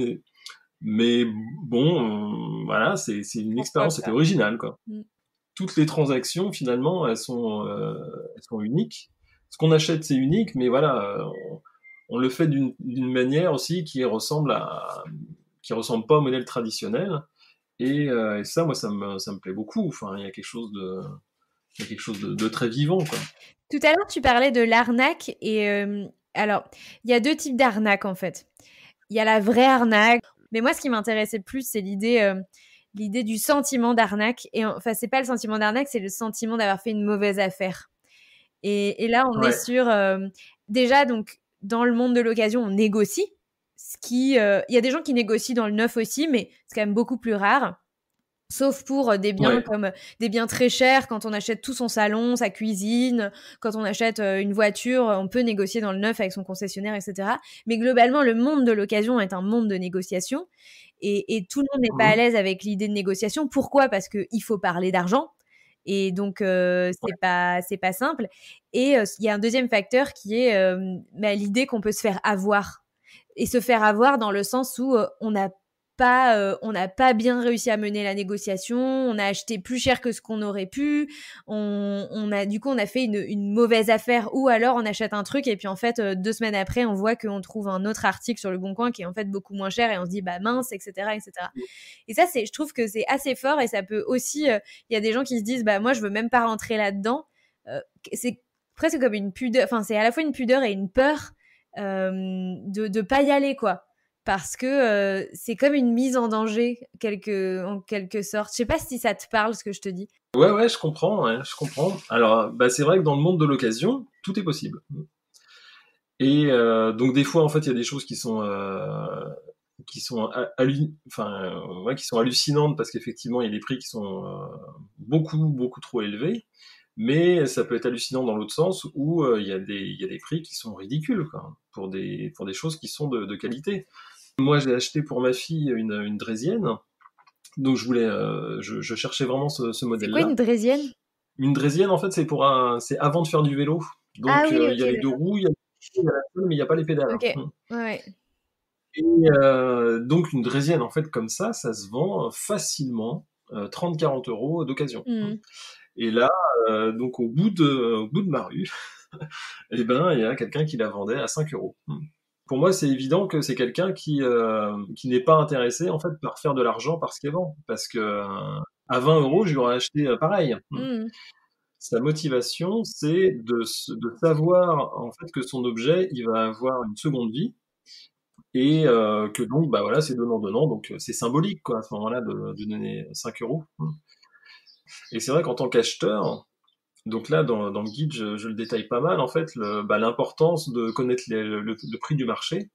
Mais bon, voilà, c'est une Pourquoi expérience, pas? c'était original, quoi. Mmh. Toutes les transactions, finalement, elles sont uniques. Ce qu'on achète, c'est unique, mais voilà, on le fait d'une manière aussi qui ressemble pas au modèle traditionnel. Et ça, moi, ça me plaît beaucoup. Enfin, il y a quelque chose de très vivant, quoi. Tout à l'heure, tu parlais de l'arnaque et alors, il y a 2 types d'arnaques en fait. Il y a la vraie arnaque, mais moi ce qui m'intéressait plus, c'est l'idée du sentiment d'arnaque et enfin, c'est pas le sentiment d'arnaque, c'est le sentiment d'avoir fait une mauvaise affaire. Et là, on est Ouais, sur déjà donc dans le monde de l'occasion, on négocie, ce qui il y a des gens qui négocient dans le neuf aussi, mais c'est quand même beaucoup plus rare. Sauf pour des biens ouais. comme des biens très chers, quand on achète tout son salon, sa cuisine, quand on achète une voiture, on peut négocier dans le neuf avec son concessionnaire, etc. Mais globalement, le monde de l'occasion est un monde de négociation et tout le monde n'est pas à Mhm. l'aise avec l'idée de négociation. Pourquoi? Parce qu'il faut parler d'argent et donc c'est pas simple. Et il y a un deuxième facteur qui est l'idée qu'on peut se faire avoir et se faire avoir dans le sens où on n'a pas bien réussi à mener la négociation, on a acheté plus cher que ce qu'on aurait pu, on a du coup on a fait une mauvaise affaire ou alors on achète un truc et puis en fait 2 semaines après on voit qu'on trouve un autre article sur le Bon Coin qui est en fait beaucoup moins cher et on se dit bah mince etc etc. Et ça c'est je trouve que c'est assez fort et ça peut aussi il y a des gens qui se disent bah moi je veux même pas rentrer là-dedans. C'est presque comme une pudeur, enfin c'est à la fois une pudeur et une peur de pas y aller quoi parce que c'est comme une mise en danger en quelque sorte. Je sais pas si ça te parle ce que je te dis. Ouais, ouais, je comprends, ouais, je comprends. Alors, bah, c'est vrai que dans le monde de l'occasion, tout est possible. Et donc des fois, en fait, il y a des choses qui sont hallucinantes parce qu'effectivement, il y a des prix qui sont beaucoup trop élevés. Mais ça peut être hallucinant dans l'autre sens où il y a des prix qui sont ridicules, quoi, pour des choses qui sont de qualité. Moi, j'ai acheté pour ma fille une draisienne, donc je cherchais vraiment ce C'est quoi une modèle-là. draisienne? Une draisienne, en fait, c'est avant de faire du vélo. Ah Donc, oui, il y ok, a les deux d'accord. roues, il y a la selle, mais il n'y a pas les pédales. Ok, ouais. Et donc, une draisienne, en fait, comme ça se vend facilement 30-40 euros d'occasion. Mhm. Et là, donc, au bout de ma rue, eh ben, il y a quelqu'un qui la vendait à 5 euros. Pour moi, c'est évident que c'est quelqu'un qui n'est pas intéressé, en fait, par faire de l'argent par ce qu'elle vend. Parce que à 20 euros, je lui aurais acheté pareil. Mhm. Sa motivation, c'est de savoir en fait que son objet, il va avoir une seconde vie et que donc bah voilà, c'est donnant, donc c'est symbolique quoi à ce moment-là de donner 5 euros. Et c'est vrai qu'en tant qu'acheteur, donc là dans le guide, je le détaille pas mal en fait, l'importance de connaître le prix du marché,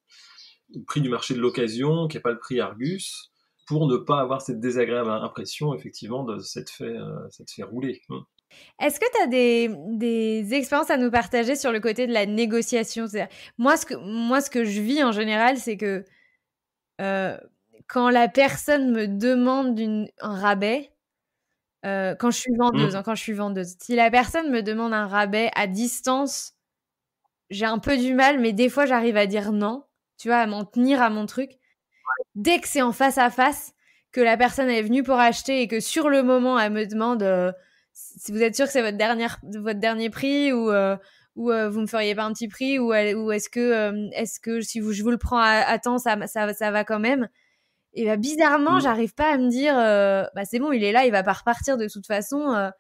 le prix du marché de l'occasion, qui est pas le prix Argus, pour ne pas avoir cette désagréable impression effectivement de s'être fait rouler. Est-ce que tu as des expériences à nous partager sur le côté de la négociation? C'est-à-dire, moi, ce que je vis en général, c'est que euh, quand la personne me demande un rabais, quand je suis vendeuse, Hum, hein, quand je suis vendeuse, si la personne me demande un rabais à distance, j'ai un peu du mal, mais des fois, j'arrive à dire non, tu vois, à m'en tenir à mon truc. Dès que c'est en face à face, que la personne est venue pour acheter et que sur le moment, elle me demande si vous êtes sûr que c'est votre dernier prix ou vous me feriez pas un petit prix, ou est-ce que si je vous le prends à temps, ça va quand même. Et bah, bizarrement, j'arrive pas à me dire, bah c'est bon, il est là, il va pas repartir de toute façon.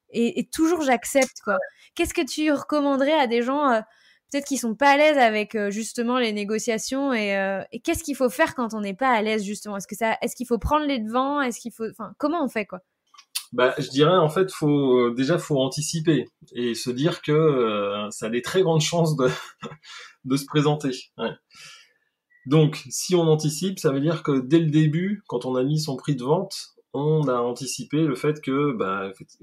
Et toujours j'accepte, quoi. Qu'est-ce que tu recommanderais à des gens peut-être qui sont pas à l'aise avec justement les négociations, et qu'est-ce qu'il faut faire quand on n'est pas à l'aise justement? Est-ce qu'il faut prendre les devants? Enfin, comment on fait, quoi? Bah, je dirais en fait, faut anticiper et se dire que ça a des très grandes chances de se présenter. Ouais. Donc, si on anticipe, ça veut dire que dès le début, quand on a mis son prix de vente, on a anticipé le fait que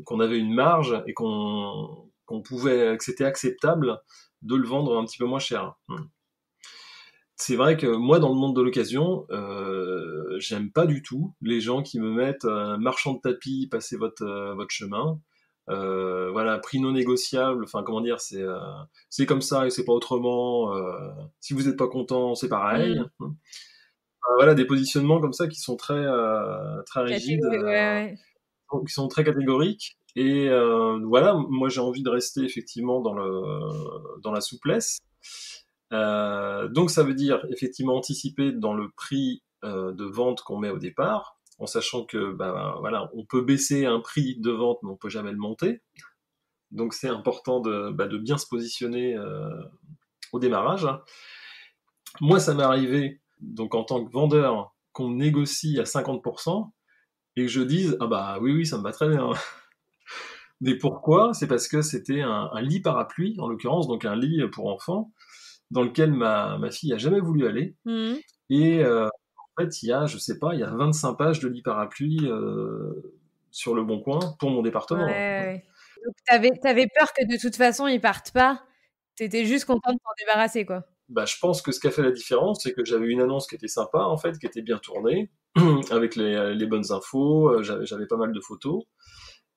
qu'on avait une marge et que c'était acceptable de le vendre un petit peu moins cher. C'est vrai que moi, dans le monde de l'occasion, j'aime pas du tout les gens qui me mettent marchand de tapis, passez votre chemin. Voilà, prix non négociable. Enfin, comment dire, c'est comme ça et c'est pas autrement. Si vous n'êtes pas content, c'est pareil. Voilà, des positionnements comme ça qui sont très rigides, Ouais. qui sont très catégoriques. Et voilà, moi j'ai envie de rester effectivement dans la souplesse. Donc ça veut dire effectivement anticiper dans le prix de vente qu'on met au départ, en sachant que voilà, on peut baisser un prix de vente, mais on peut jamais le monter. Donc c'est important de bien se positionner au démarrage. Moi, ça m'est arrivé, donc en tant que vendeur, qu'on négocie à 50% et que je dise ah bah oui, ça me va très bien. Mais pourquoi? C'est parce que c'était un lit parapluie, en l'occurrence, donc un lit pour enfants, dans lequel ma fille a jamais voulu aller. Et en fait, il y a 25 pages de lit parapluie sur le Bon Coin pour mon département. Ouais. Donc t'avais peur que de toute façon ils partent pas. T'étais juste content de t'en débarrasser, quoi. Bah, je pense que ce qui a fait la différence, c'est que j'avais une annonce qui était sympa, en fait, qui était bien tournée, avec les bonnes infos, j'avais pas mal de photos.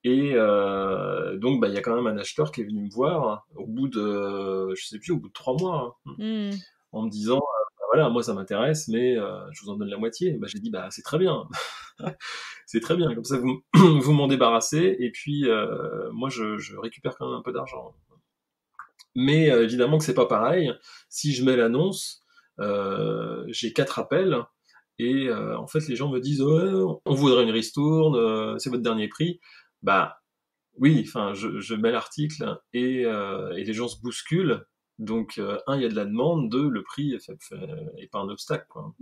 Et donc, il y a quand même un acheteur qui est venu me voir au bout de, je sais plus, au bout de 3 mois, en me disant, voilà, moi ça m'intéresse, mais je vous en donne la moitié. J'ai dit, c'est très bien, c'est très bien. Comme ça, vous, vous m'en débarrassez, et puis moi je récupère quand même un peu d'argent. Mais évidemment que c'est pas pareil. Si je mets l'annonce, j'ai 4 appels. Et en fait, les gens me disent ouais, on voudrait une ristourne, c'est votre dernier prix. Bah oui, enfin, je mets l'article et les gens se bousculent. Donc, il y a de la demande, deux, le prix est pas un obstacle, quoi.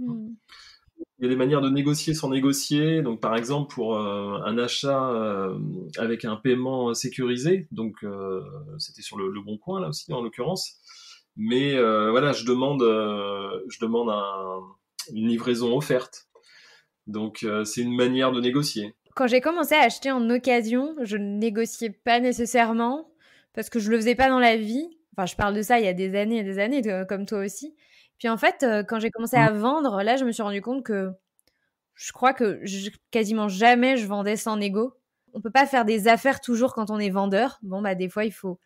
Il y a des manières de négocier sans négocier. Donc, par exemple, pour un achat avec un paiement sécurisé, donc c'était sur le Bon Coin là aussi en l'occurrence. Mais voilà, je demande une livraison offerte. Donc, c'est une manière de négocier. Quand j'ai commencé à acheter en occasion, je ne négociais pas nécessairement parce que je le faisais pas dans la vie. Enfin, je parle de ça il y a des années et des années, comme toi aussi. Puis en fait, quand j'ai commencé à vendre, là, je me suis rendu compte que je crois que quasiment jamais je vendais sans négo. On peut pas faire des affaires toujours quand on est vendeur. Bon, des fois, il faut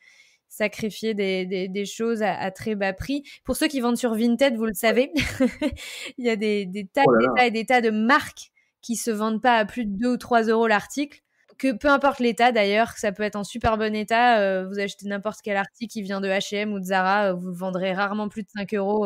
sacrifier des choses à très bas prix. Pour ceux qui vendent sur Vinted, vous le savez, il y a des tas, des tas et des tas de marques qui se vendent pas à plus de 2 ou 3 euros l'article. Que peu importe l'état d'ailleurs, ça peut être en super bon état. Vous achetez n'importe quel article qui vient de H&M ou de Zara, vous le vendrez rarement plus de 5 euros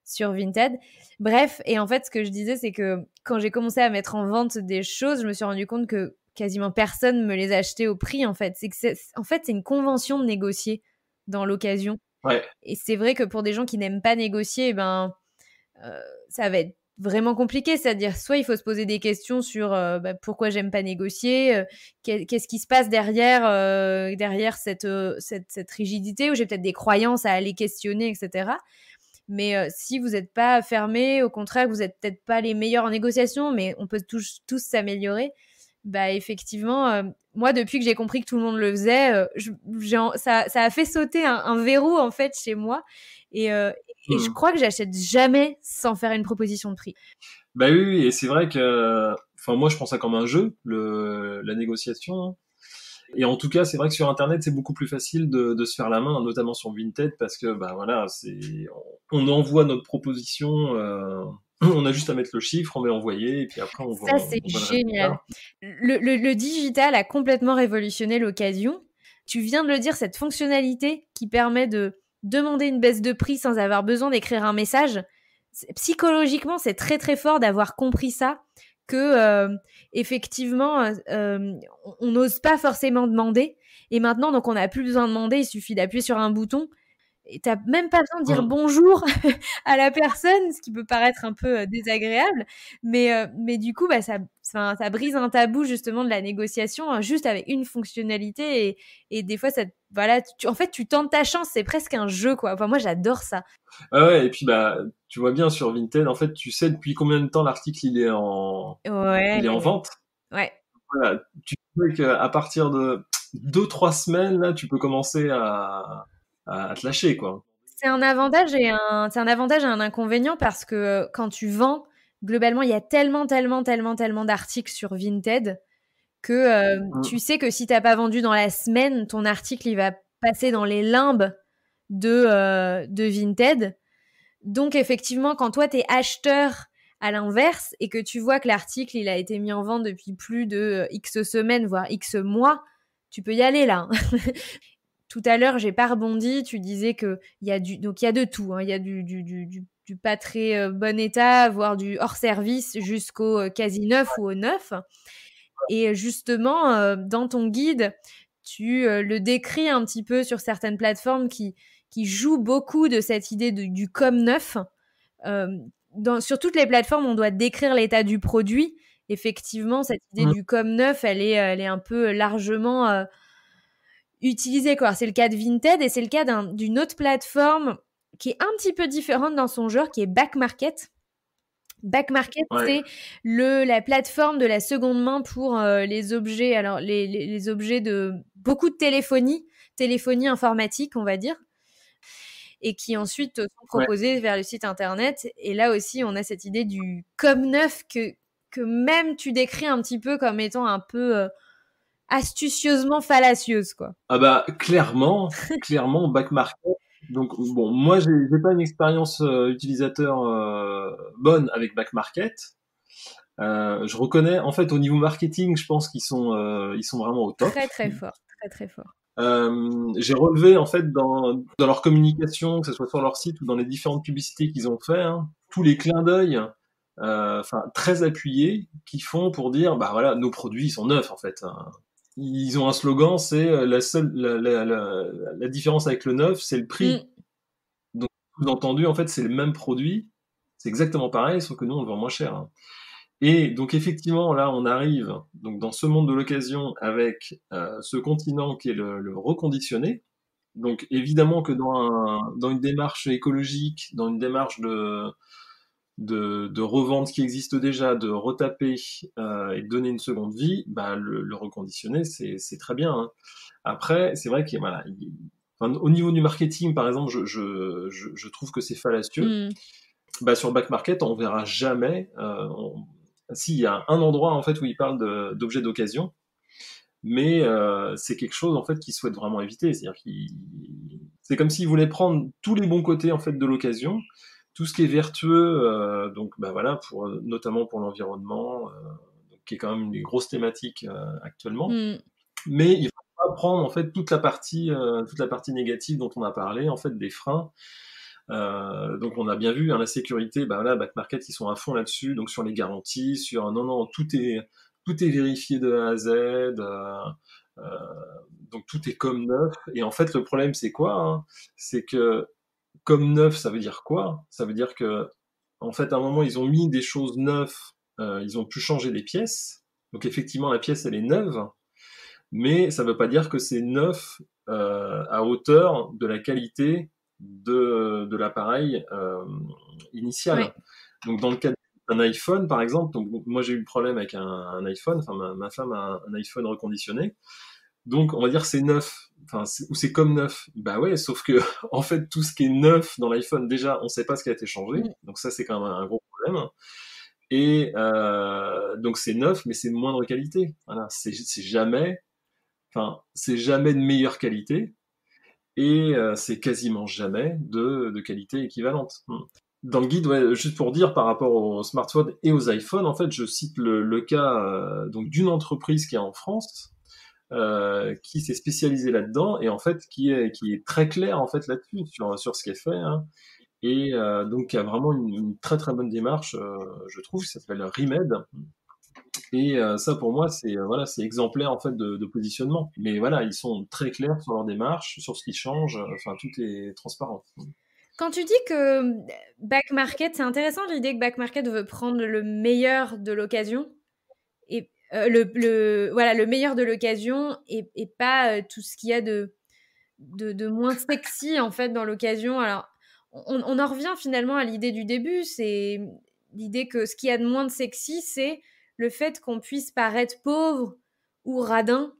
sur Vinted. Bref, et en fait, ce que je disais, c'est que quand j'ai commencé à mettre en vente des choses, je me suis rendu compte que quasiment personne me les achetait au prix, en fait. C'est une convention de négocier dans l'occasion. Ouais. Et c'est vrai que pour des gens qui n'aiment pas négocier, ça va être vraiment compliqué. C'est-à-dire, soit il faut se poser des questions sur pourquoi j'aime pas négocier, qu'est-ce qui se passe derrière cette rigidité, où j'ai peut-être des croyances à aller questionner, etc. Mais si vous n'êtes pas fermé, au contraire, vous n'êtes peut-être pas les meilleurs en négociation, mais on peut tous s'améliorer. Effectivement, moi, depuis que j'ai compris que tout le monde le faisait, ça a fait sauter un verrou, en fait, chez moi. Et je crois que j'achète jamais sans faire une proposition de prix. Oui, et c'est vrai que, moi, je prends ça comme un jeu, la négociation. Et en tout cas, c'est vrai que sur Internet, c'est beaucoup plus facile de se faire la main, notamment sur Vinted, parce que, voilà, on envoie notre proposition, on a juste à mettre le chiffre, on met envoyer, et puis après, on voit. Ça, c'est génial. Le digital a complètement révolutionné l'occasion. tu viens de le dire, cette fonctionnalité qui permet de demander une baisse de prix sans avoir besoin d'écrire un message, psychologiquement, c'est très très fort d'avoir compris ça, que effectivement, on n'ose pas forcément demander. Et maintenant, donc, on n'a plus besoin de demander, il suffit d'appuyer sur un bouton. Et t'as même pas besoin de dire bonjour à la personne, ce qui peut paraître un peu désagréable, mais du coup, bah, ça brise un tabou justement de la négociation juste avec une fonctionnalité et des fois, voilà, en fait, tu tentes ta chance, c'est presque un jeu, quoi. Enfin, moi, j'adore ça. Ah ouais, et puis bah, tu vois bien sur Vinted, en fait, tu sais depuis combien de temps l'article il est en vente. Ouais. Voilà, tu sais qu'à partir de 2-3 semaines, là, tu peux commencer à te lâcher, quoi. C'est un avantage et un inconvénient parce que quand tu vends, globalement, il y a tellement d'articles sur Vinted que tu sais que si t'as pas vendu dans la semaine, ton article il va passer dans les limbes de Vinted. Donc effectivement, quand toi t'es acheteur à l'inverse et que tu vois que l'article il a été mis en vente depuis plus de X semaines voire X mois, tu peux y aller là. Tout à l'heure, j'ai pas rebondi. Tu disais que il y a de tout. Hein. Il y a du pas très bon état, voire du hors service, jusqu'au quasi neuf ou au neuf. Et justement, dans ton guide, tu le décris un petit peu sur certaines plateformes qui jouent beaucoup de cette idée du comme neuf. Sur toutes les plateformes, on doit décrire l'état du produit. Effectivement, cette idée du comme neuf, elle est un peu largement utilisée, quoi. C'est le cas de Vinted et c'est le cas d'une autre plateforme qui est un petit peu différente dans son genre, qui est Back Market. Back Market, c'est la plateforme de la seconde main pour les objets, alors les objets de beaucoup de téléphonie informatique, on va dire, et qui ensuite sont proposés vers le site internet. Et là aussi, on a cette idée du comme neuf que même tu décris un petit peu comme étant un peu astucieusement fallacieuse, quoi. Ah bah clairement Back Market. Donc bon, moi j'ai pas une expérience utilisateur bonne avec Back Market. Je reconnais en fait au niveau marketing, je pense qu'ils sont vraiment au top. Très fort. J'ai relevé en fait dans leur communication, que ce soit sur leur site ou dans les différentes publicités qu'ils ont fait, tous les clins d'œil, très appuyés, qu'ils font pour dire bah voilà, nos produits ils sont neufs en fait. Ils ont un slogan, c'est la différence avec le neuf, c'est le prix. Donc sous-entendu en fait c'est le même produit, c'est exactement pareil, sauf que nous on le vend moins cher. Et donc effectivement, là, on arrive donc dans ce monde de l'occasion avec ce continent qui est le reconditionné. Donc évidemment que dans une démarche écologique, dans une démarche de revente qui existe déjà, de retaper et de donner une seconde vie, bah le reconditionné, c'est très bien. Après, c'est vrai qu'il voilà, au niveau du marketing, par exemple, je trouve que c'est fallacieux. Bah, sur Back Market, on verra jamais. S'il y a un endroit en fait où ils parlent d'objets d'occasion, mais c'est quelque chose en fait qu'ils souhaitent vraiment éviter. C'est-à-dire c'est comme s'ils voulaient prendre tous les bons côtés en fait de l'occasion, tout ce qui est vertueux, donc bah voilà, notamment pour l'environnement, qui est quand même une des grosses thématiques actuellement. Mais il faut pas prendre en fait toute la partie négative dont on a parlé, en fait des freins. Donc on a bien vu la sécurité, bah là Back Market ils sont à fond là-dessus, donc sur les garanties, sur non tout est vérifié de A à Z, donc tout est comme neuf. Et en fait le problème c'est quoi c'est que comme neuf ça veut dire quoi? Ça veut dire que en fait à un moment ils ont mis des choses neuves, ils ont pu changer les pièces, donc effectivement la pièce elle est neuve, mais ça veut pas dire que c'est neuf à hauteur de la qualité de l'appareil initial. Ouais. Donc dans le cas d'un iPhone par exemple, donc moi j'ai eu le problème avec un iPhone, enfin ma femme a un iPhone reconditionné, donc on va dire c'est neuf, ou c'est comme neuf. Bah ouais, sauf que en fait tout ce qui est neuf dans l'iPhone, déjà on sait pas ce qui a été changé, donc ça c'est quand même un gros problème. Et donc c'est neuf, mais c'est de moindre qualité. Voilà, c'est jamais de meilleure qualité. Et c'est quasiment jamais de qualité équivalente. Dans le guide, ouais, juste pour dire par rapport aux smartphones et aux iPhones, en fait, je cite le cas donc d'une entreprise qui est en France, qui s'est spécialisé là-dedans et en fait qui est très clair en fait là-dessus sur ce qu'elle fait, hein. Et donc qui a vraiment une très très bonne démarche, je trouve, ça s'appelle Rimed. Et ça pour moi c'est voilà, c'est exemplaire en fait de positionnement. Mais voilà, ils sont très clairs sur leur démarche, sur ce qui change, enfin tout est transparent. Quand tu dis que Back Market, c'est intéressant l'idée que Back Market veut prendre le meilleur de l'occasion et voilà, le meilleur de l'occasion et pas tout ce qu'il y a de moins sexy en fait dans l'occasion. Alors, on en revient finalement à l'idée du début, c'est l'idée que ce qu'il y a de moins de sexy, c'est le fait qu'on puisse paraître pauvre ou radin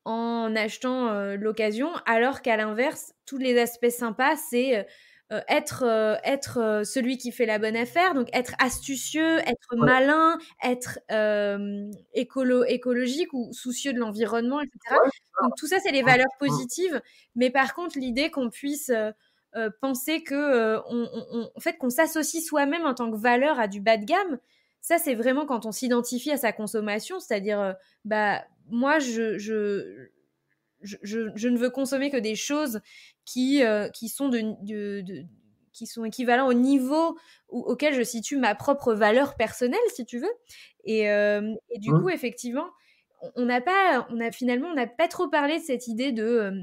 en achetant l'occasion, alors qu'à l'inverse, tous les aspects sympas, c'est être celui qui fait la bonne affaire, donc être astucieux, être Ouais, malin, être écologique ou soucieux de l'environnement, etc. ouais, Donc tout ça, c'est les valeurs positives. Mais par contre, l'idée qu'on puisse penser que, en fait, qu'on s'associe soi-même en tant que valeur à du bas de gamme, ça, c'est vraiment quand on s'identifie à sa consommation, c'est-à-dire, bah, moi, je ne veux consommer que des choses qui sont qui sont équivalents au niveau auquel je situe ma propre valeur personnelle, si tu veux. Et du coup, effectivement, finalement, on n'a pas trop parlé de cette idée de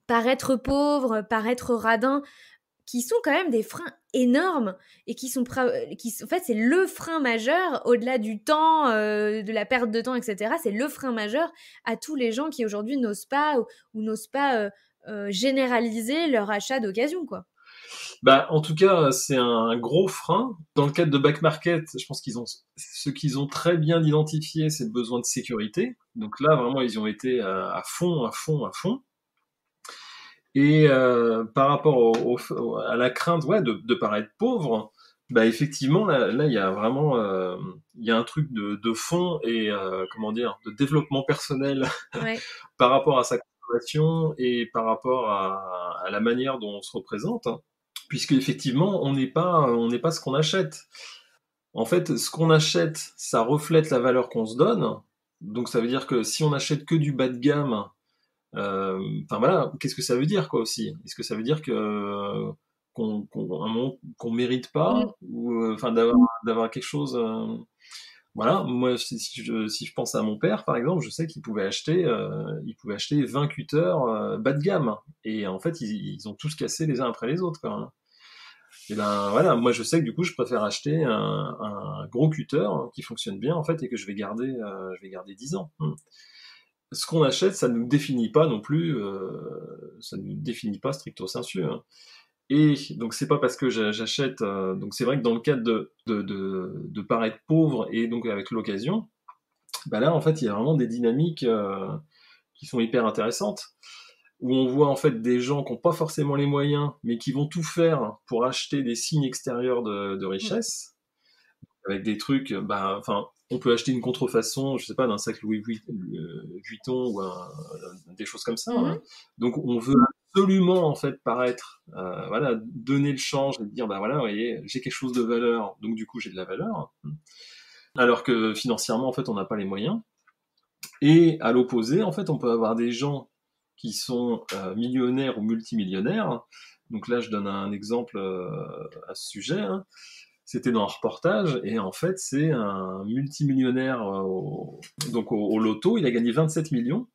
paraître pauvre, paraître radin, qui sont quand même des freins énormes et en fait, c'est le frein majeur au-delà du temps, de la perte de temps, etc. C'est le frein majeur à tous les gens qui aujourd'hui n'osent pas ou n'osent pas généraliser leur achat d'occasion, quoi. bah, en tout cas, c'est un gros frein. Dans le cadre de Back Market, je pense ce qu'ils ont très bien identifié, c'est le besoin de sécurité. Donc là, vraiment, ils y ont été à fond, à fond, à fond. Et par rapport à la crainte, ouais, de paraître pauvre, bah effectivement, là, il y a vraiment, il y a un truc de fond et comment dire, de développement personnel Ouais. par rapport à sa consommation et par rapport à la manière dont on se représente, hein. Puisque effectivement, on n'est pas ce qu'on achète. En fait, ce qu'on achète, ça reflète la valeur qu'on se donne. Donc ça veut dire que si on achète que du bas de gamme, enfin voilà, qu'est-ce que ça veut dire quoi aussi? Est-ce que ça veut dire que un moment qu'on mérite Mm. pas ou enfin d'avoir quelque chose voilà, moi si je pense à mon père par exemple, je sais qu'il pouvait acheter 20 cutters bas de gamme et en fait ils ont tous cassé les uns après les autres quoi, hein. Et ben voilà, moi je sais que du coup je préfère acheter un gros cutter qui fonctionne bien en fait et que je vais garder 10 ans. Ce qu'on achète, ça ne nous définit pas non plus, ça ne nous définit pas stricto sensu, hein. Et donc c'est pas parce que j'achète, donc c'est vrai que dans le cadre de paraître pauvre et donc avec l'occasion, bah là en fait il y a vraiment des dynamiques qui sont hyper intéressantes, où on voit en fait des gens qui n'ont pas forcément les moyens, mais qui vont tout faire pour acheter des signes extérieurs de Mm. richesse avec des trucs, bah, enfin, on peut acheter une contrefaçon, je sais pas, d'un sac Vuitton ou des choses comme ça, Mhm. hein. Donc, on veut absolument, en fait, paraître, voilà, donner le change et dire, bah voilà, vous voyez, j'ai quelque chose de valeur, donc du coup, j'ai de la valeur. Alors que financièrement, en fait, on n'a pas les moyens. Et à l'opposé, en fait, on peut avoir des gens qui sont millionnaires ou multimillionnaires. Donc là, je donne un exemple à ce sujet, hein. C'était dans un reportage et en fait c'est un multimillionnaire au loto, il a gagné 27 millions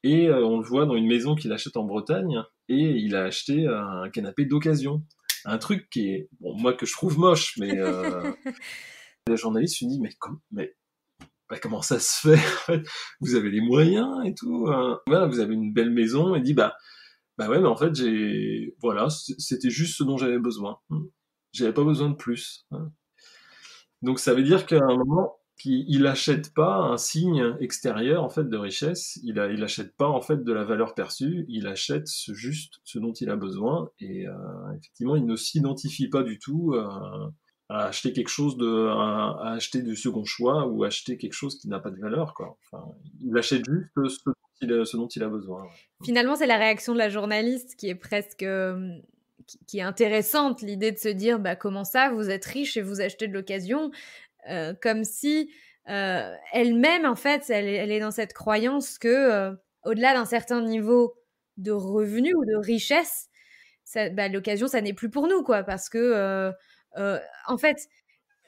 et on le voit dans une maison qu'il achète en Bretagne et il a acheté un canapé d'occasion. Un truc qui est, bon, moi que je trouve moche, mais les journalistes se disent mais bah, comment ça se fait en fait. Vous avez les moyens et tout, hein. Voilà, vous avez une belle maison et dit bah ouais mais en fait voilà c'était juste ce dont j'avais besoin. J'avais pas besoin de plus, hein. Donc ça veut dire qu'à un moment, il achète pas un signe extérieur en fait de richesse. Il achète pas en fait de la valeur perçue. Il achète juste ce dont il a besoin. Et effectivement, il ne s'identifie pas du tout à acheter quelque chose à acheter du second choix ou acheter quelque chose qui n'a pas de valeur quoi. Enfin, il achète juste ce dont il a besoin. Ouais. Finalement, c'est la réaction de la journaliste qui est presque qui est intéressante, l'idée de se dire bah, comment ça, vous êtes riche et vous achetez de l'occasion, comme si elle-même, en fait, elle est dans cette croyance que au-delà d'un certain niveau de revenus ou de richesse, l'occasion, ça n'est plus pour nous, quoi, parce que, en fait,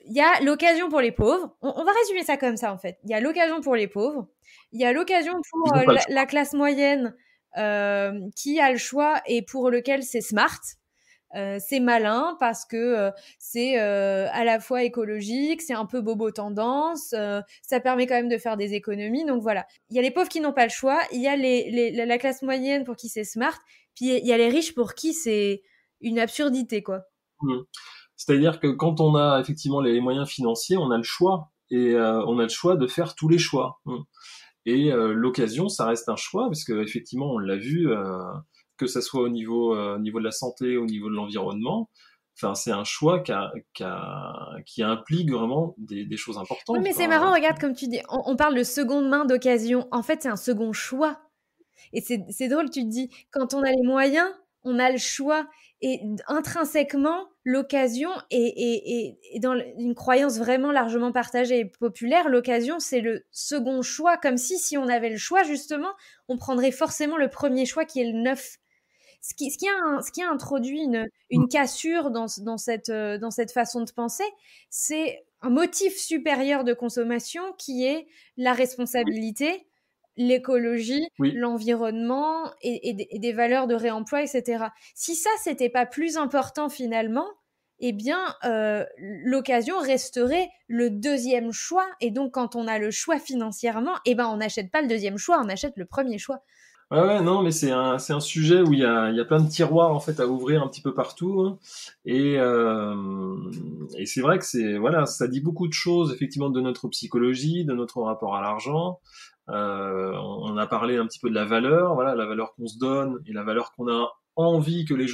il y a l'occasion pour les pauvres. On va résumer ça comme ça, en fait. Il y a l'occasion pour les pauvres. Il y a l'occasion pour Ils n'ont pas le la choix. classe moyenne qui a le choix et pour lequel c'est smart. C'est malin parce que c'est à la fois écologique, c'est un peu bobo tendance, ça permet quand même de faire des économies. Donc voilà, il y a les pauvres qui n'ont pas le choix, il y a la classe moyenne pour qui c'est smart, puis il y a les riches pour qui c'est une absurdité, quoi. Mmh. C'est-à-dire que quand on a effectivement les moyens financiers, on a le choix et on a le choix de faire tous les choix. Et l'occasion, ça reste un choix parce que effectivement, on l'a vu, que ça soit au niveau de la santé, au niveau de l'environnement. Enfin, c'est un choix qui implique vraiment des choses Oui, importantes, mais c'est quoi. marrant, regarde, comme tu dis, on parle de seconde main d'occasion. En fait, c'est un second choix. Et c'est drôle, tu te dis, quand on a les moyens, on a le choix. Et intrinsèquement, l'occasion est dans une croyance vraiment largement partagée et populaire, l'occasion, c'est le second choix. Comme si on avait le choix, justement, on prendrait forcément le premier choix qui est le neuf. Ce qui a introduit une cassure dans cette façon de penser, c'est un motif supérieur de consommation qui est la Oui, responsabilité, l'écologie, oui. l'environnement et des valeurs de réemploi, etc. Si ça, c'était pas plus important finalement, eh bien, l'occasion resterait le deuxième choix. Et donc, quand on a le choix financièrement, eh ben, on n'achète pas le deuxième choix, on achète le premier choix. Ouais, ouais, non, mais c'est un sujet où il y a plein de tiroirs en fait à ouvrir un petit peu partout, hein. Et c'est vrai que voilà, ça dit beaucoup de choses effectivement de notre psychologie, de notre rapport à l'argent. On a parlé un petit peu de la valeur, voilà, la valeur qu'on se donne et la valeur qu'on a envie que les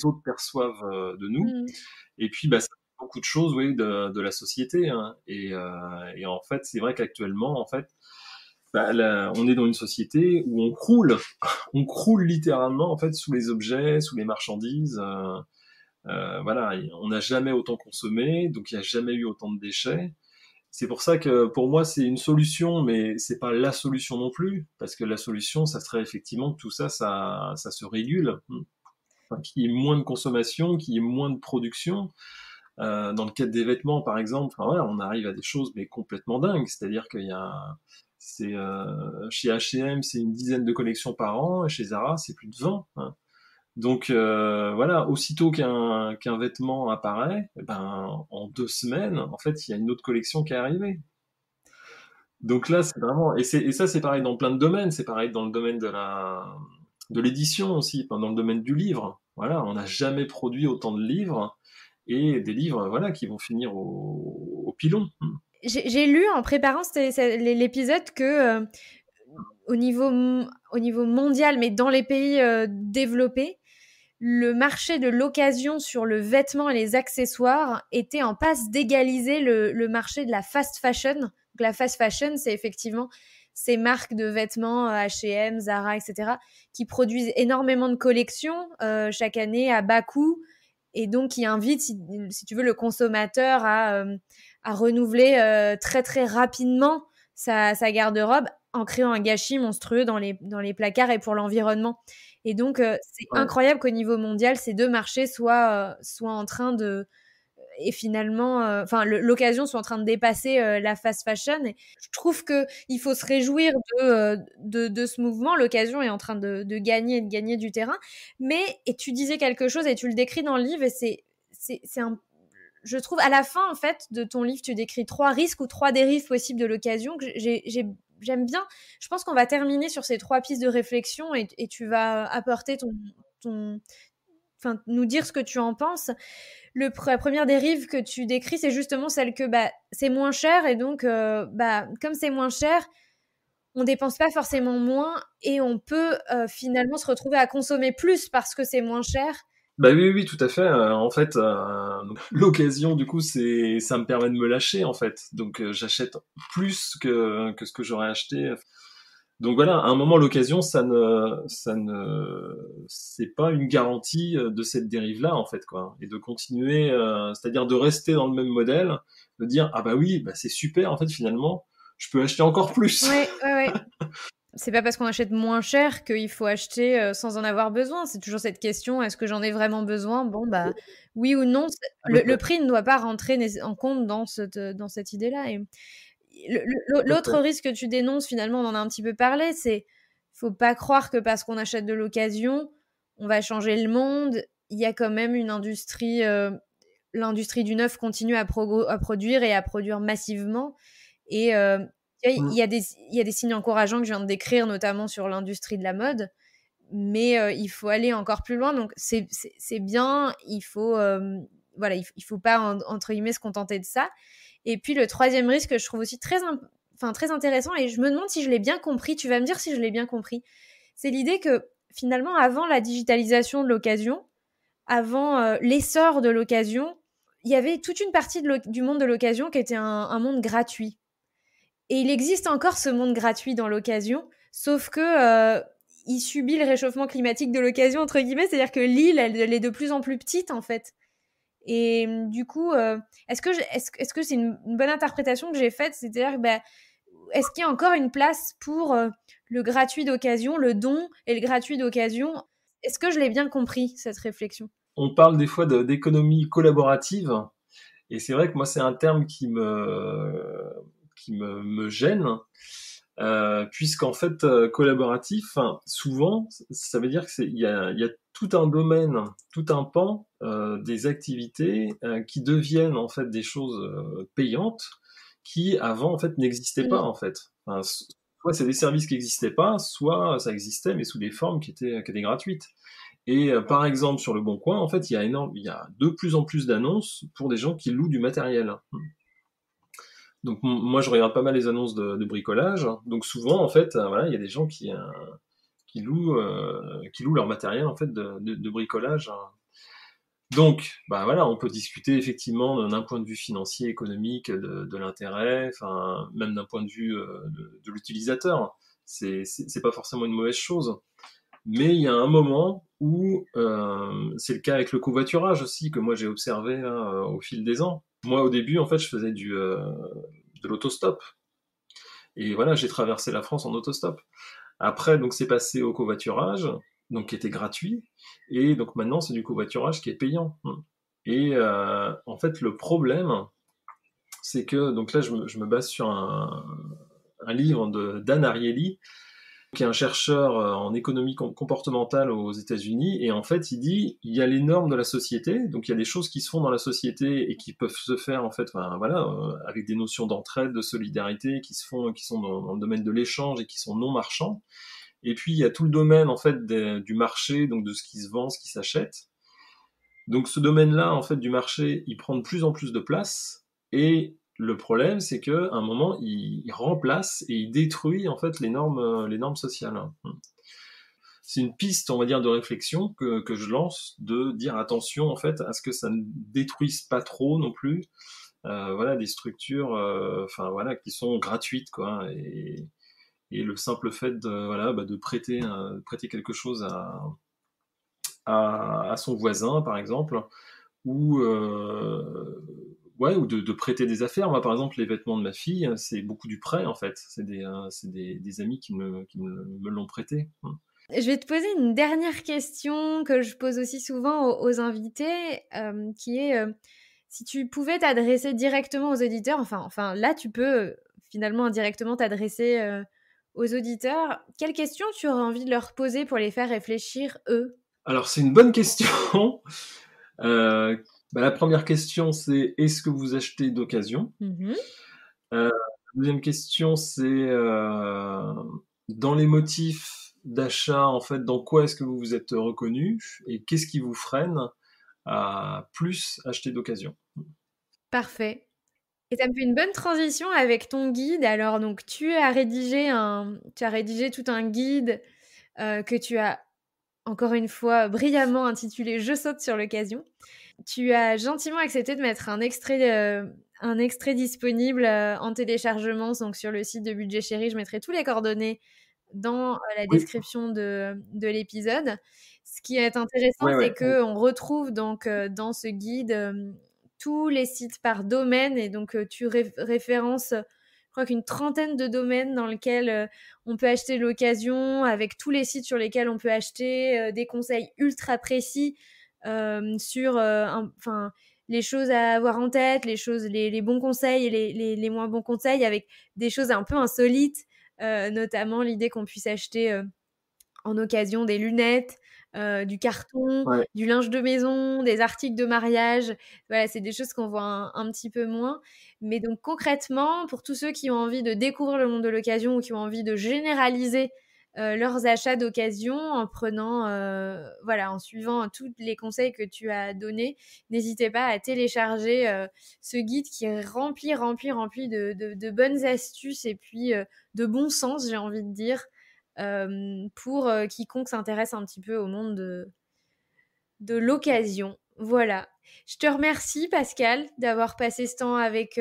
autres perçoivent de nous. Mm. Et puis bah ça dit beaucoup de choses, oui, de la société, hein. Et en fait, c'est vrai qu'actuellement, en fait, bah, là, on est dans une société où on croule littéralement en fait sous les objets, sous les marchandises. Voilà, on n'a jamais autant consommé, donc il n'y a jamais eu autant de déchets. C'est pour ça que pour moi c'est une solution, mais c'est pas la solution non plus, parce que la solution, ça serait effectivement que tout ça, ça se régule, enfin, qu'il y ait moins de consommation, qu'il y ait moins de production. Dans le cadre des vêtements, par exemple, enfin, voilà, on arrive à des choses mais complètement dingues. C'est-à-dire qu'il y a, chez H&M, c'est une dizaine de collections par an, et chez Zara, c'est plus de 20, hein. Donc voilà, aussitôt qu'un vêtement apparaît, eh ben, en 2 semaines, en fait, il y a une autre collection qui est arrivée. Donc là, c'est vraiment, et ça, c'est pareil dans plein de domaines. C'est pareil dans le domaine de l'édition aussi, enfin, dans le domaine du livre. Voilà, on n'a jamais produit autant de livres et des livres, voilà, qui vont finir au pilon. J'ai lu en préparant l'épisode que au niveau, au niveau mondial, mais dans les pays développés, le marché de l'occasion sur le vêtement et les accessoires était en passe d'égaliser le marché de la fast fashion. Donc, la fast fashion, c'est effectivement ces marques de vêtements H&M, Zara, etc., qui produisent énormément de collections chaque année à bas coût et donc qui invitent, si tu veux, le consommateur à renouveler très très rapidement sa garde-robe en créant un gâchis monstrueux dans les placards et pour l'environnement. Et donc, c'est Ouais. incroyable qu'au niveau mondial, ces deux marchés soient en train de... Et finalement, enfin, l'occasion soit en train de dépasser la fast fashion. Et je trouve qu'il faut se réjouir de ce mouvement. L'occasion est en train de gagner du terrain. Mais, et tu disais quelque chose et tu le décris dans le livre, et c'est un je trouve à la fin en fait de ton livre, tu décris 3 risques ou 3 dérives possibles de l'occasion que j'aime bien. Je pense qu'on va terminer sur ces 3 pistes de réflexion et tu vas apporter ton, enfin, nous dire ce que tu en penses. La première dérive que tu décris, c'est justement celle que bah, c'est moins cher et donc bah, comme c'est moins cher, on dépense pas forcément moins et on peut finalement se retrouver à consommer plus parce que c'est moins cher. Bah oui, oui, tout à fait. En fait, l'occasion, du coup, ça me permet de me lâcher, en fait. Donc, j'achète plus que ce que j'aurais acheté. Donc voilà, à un moment, l'occasion, c'est pas une garantie de cette dérive-là, en fait, quoi. Et de continuer, c'est-à-dire de rester dans le même modèle, de dire, ah bah oui, bah c'est super, en fait, finalement, je peux acheter encore plus. Ouais, ouais, ouais. C'est pas parce qu'on achète moins cher qu'il faut acheter sans en avoir besoin. C'est toujours cette question, est-ce que j'en ai vraiment besoin? Bon, bah, oui ou non. Tout à Le fait, prix ne doit pas rentrer en compte dans cette idée-là. Et tout à l'autre fait. risque que tu dénonces, finalement, on en a un petit peu parlé, c'est faut pas croire que parce qu'on achète de l'occasion, on va changer le monde. Il y a quand même une industrie, l'industrie du neuf continue à produire et à produire massivement. Et il Mmh. y a des il y a des signes encourageants que je viens de décrire, notamment sur l'industrie de la mode, mais il faut aller encore plus loin. Donc c'est bien, il faut, voilà, il faut pas entre guillemets se contenter de ça. Et puis le troisième risque que je trouve aussi très intéressant, et je me demande si je l'ai bien compris, tu vas me dire si je l'ai bien compris, c'est l'idée que finalement, avant la digitalisation de l'occasion, avant l'essor de l'occasion, il y avait toute une partie du monde de l'occasion qui était un monde gratuit. Et il existe encore ce monde gratuit dans l'occasion, sauf que il subit le réchauffement climatique de l'occasion, entre guillemets, c'est-à-dire que l'île, elle est de plus en plus petite, en fait. Et du coup, est-ce que c'est une bonne interprétation que j'ai faite? C'est-à-dire, bah, est-ce qu'il y a encore une place pour le gratuit d'occasion, le don et le gratuit d'occasion? Est-ce que je l'ai bien compris, cette réflexion? On parle des fois d'économie collaborative, et c'est vrai que moi, c'est un terme me gêne, puisqu'en fait, collaboratif, enfin, souvent, ça veut dire que il y a tout un domaine, tout un pan des activités qui deviennent en fait des choses payantes qui avant en fait n'existaient pas Mm. en fait. Enfin, soit c'est des services qui n'existaient pas, soit ça existait mais sous des formes qui étaient gratuites. Et par exemple sur Le Bon Coin, en fait, il y a de plus en plus d'annonces pour des gens qui louent du matériel. Donc moi je regarde pas mal les annonces de bricolage. Donc souvent en fait, voilà, il y a des gens qui louent leur matériel en fait de bricolage. Donc, bah voilà, on peut discuter effectivement d'un point de vue financier, économique, de l'intérêt, enfin même d'un point de vue de l'utilisateur. C'est pas forcément une mauvaise chose. Mais il y a un moment où c'est le cas avec le covoiturage aussi que moi j'ai observé là, au fil des ans. Moi au début en fait je faisais de l'autostop et voilà j'ai traversé la France en autostop. Après donc c'est passé au covoiturage donc qui était gratuit et donc maintenant c'est du covoiturage qui est payant. Et en fait le problème c'est que donc là je me base sur un livre de Dan Ariely qui est un chercheur en économie comportementale aux États-Unis, et en fait, il dit il y a les normes de la société, donc il y a des choses qui se font dans la société et qui peuvent se faire en fait, enfin, voilà, avec des notions d'entraide, de solidarité, qui sont dans le domaine de l'échange et qui sont non marchands. Et puis il y a tout le domaine en fait du marché, donc de ce qui se vend, ce qui s'achète. Donc ce domaine-là, en fait, du marché, il prend de plus en plus de place. Et le problème, c'est qu'à un moment, il remplace et il détruit en fait les normes sociales. C'est une piste, on va dire, de réflexion que je lance, de dire attention en fait à ce que ça ne détruise pas trop non plus, voilà, des structures, enfin voilà, qui sont gratuites quoi. Et le simple fait de voilà, bah, de prêter quelque chose à son voisin, par exemple, ou ouais, ou de prêter des affaires. Moi, par exemple, les vêtements de ma fille, c'est beaucoup du prêt en fait. C'est des amis me l'ont prêté. Je vais te poser une dernière question que je pose aussi souvent aux invités, qui est si tu pouvais t'adresser directement aux auditeurs, enfin là tu peux finalement indirectement t'adresser aux auditeurs, quelles questions tu aurais envie de leur poser pour les faire réfléchir eux? Alors, c'est une bonne question. Euh, bah, la première question, c'est est-ce que vous achetez d'occasion? Mhm. La deuxième question, c'est dans les motifs d'achat, en fait, dans quoi est-ce que vous vous êtes reconnu et qu'est-ce qui vous freine à plus acheter d'occasion? Parfait. Et ça me fait une bonne transition avec ton guide. Alors donc tu as rédigé tout un guide que tu as encore une fois brillamment intitulé Je saute sur l'occasion. Tu as gentiment accepté de mettre un extrait disponible en téléchargement donc sur le site de Budget Chéri. Je mettrai tous les coordonnées dans la Oui, description de l'épisode. Ce qui est intéressant, ouais, c'est ouais. qu'on retrouve donc dans ce guide tous les sites par domaine et donc tu références je crois qu'une trentaine de domaines dans lesquels on peut acheter de l'occasion, avec tous les sites sur lesquels on peut acheter, des conseils ultra précis sur les choses à avoir en tête, les bons conseils et les moins bons conseils, avec des choses un peu insolites, notamment l'idée qu'on puisse acheter en occasion des lunettes, du carton, Ouais. du linge de maison, des articles de mariage. Voilà, c'est des choses qu'on voit un petit peu moins. Mais donc concrètement, pour tous ceux qui ont envie de découvrir le monde de l'occasion ou qui ont envie de généraliser leurs achats d'occasion en prenant, en suivant tous les conseils que tu as donnés, n'hésitez pas à télécharger ce guide qui est rempli de bonnes astuces et puis de bon sens, j'ai envie de dire, pour quiconque s'intéresse un petit peu au monde de l'occasion. Voilà. Je te remercie, Pascal, d'avoir passé ce temps avec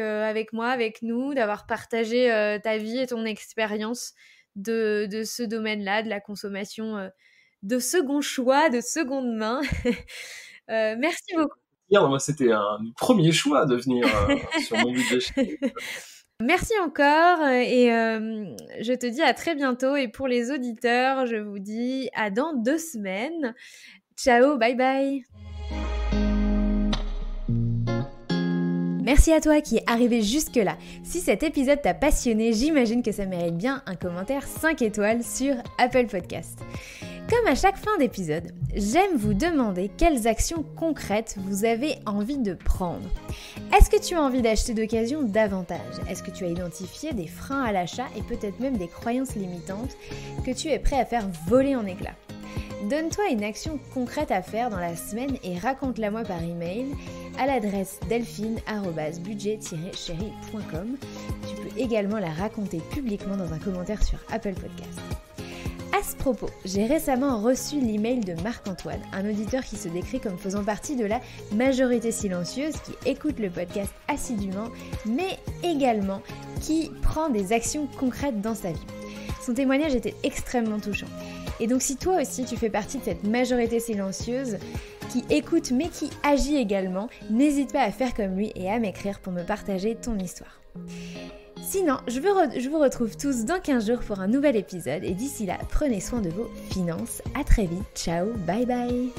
moi, avec nous, d'avoir partagé ta vie et ton expérience de ce domaine-là, de la consommation de second choix, de seconde main. Merci beaucoup. Moi, c'était un premier choix de venir sur mon budget. Merci encore et je te dis à très bientôt. Et pour les auditeurs, je vous dis à dans 2 semaines. Ciao, bye bye. Merci à toi qui est arrivé jusque-là. Si cet épisode t'a passionné, j'imagine que ça mérite bien un commentaire 5 étoiles sur Apple Podcast. Comme à chaque fin d'épisode, j'aime vous demander quelles actions concrètes vous avez envie de prendre. Est-ce que tu as envie d'acheter d'occasion davantage ? Est-ce que tu as identifié des freins à l'achat et peut-être même des croyances limitantes que tu es prêt à faire voler en éclats ? Donne-toi une action concrète à faire dans la semaine et raconte-la moi par email à l'adresse delphine@budget-chéri.com. Tu peux également la raconter publiquement dans un commentaire sur Apple Podcast. À ce propos, j'ai récemment reçu l'email de Marc-Antoine, un auditeur qui se décrit comme faisant partie de la majorité silencieuse, qui écoute le podcast assidûment, mais également qui prend des actions concrètes dans sa vie. Son témoignage était extrêmement touchant. Et donc si toi aussi tu fais partie de cette majorité silencieuse qui écoute mais qui agit également, n'hésite pas à faire comme lui et à m'écrire pour me partager ton histoire. Sinon, je vous retrouve tous dans 15 jours pour un nouvel épisode et d'ici là, prenez soin de vos finances. À très vite, ciao, bye bye.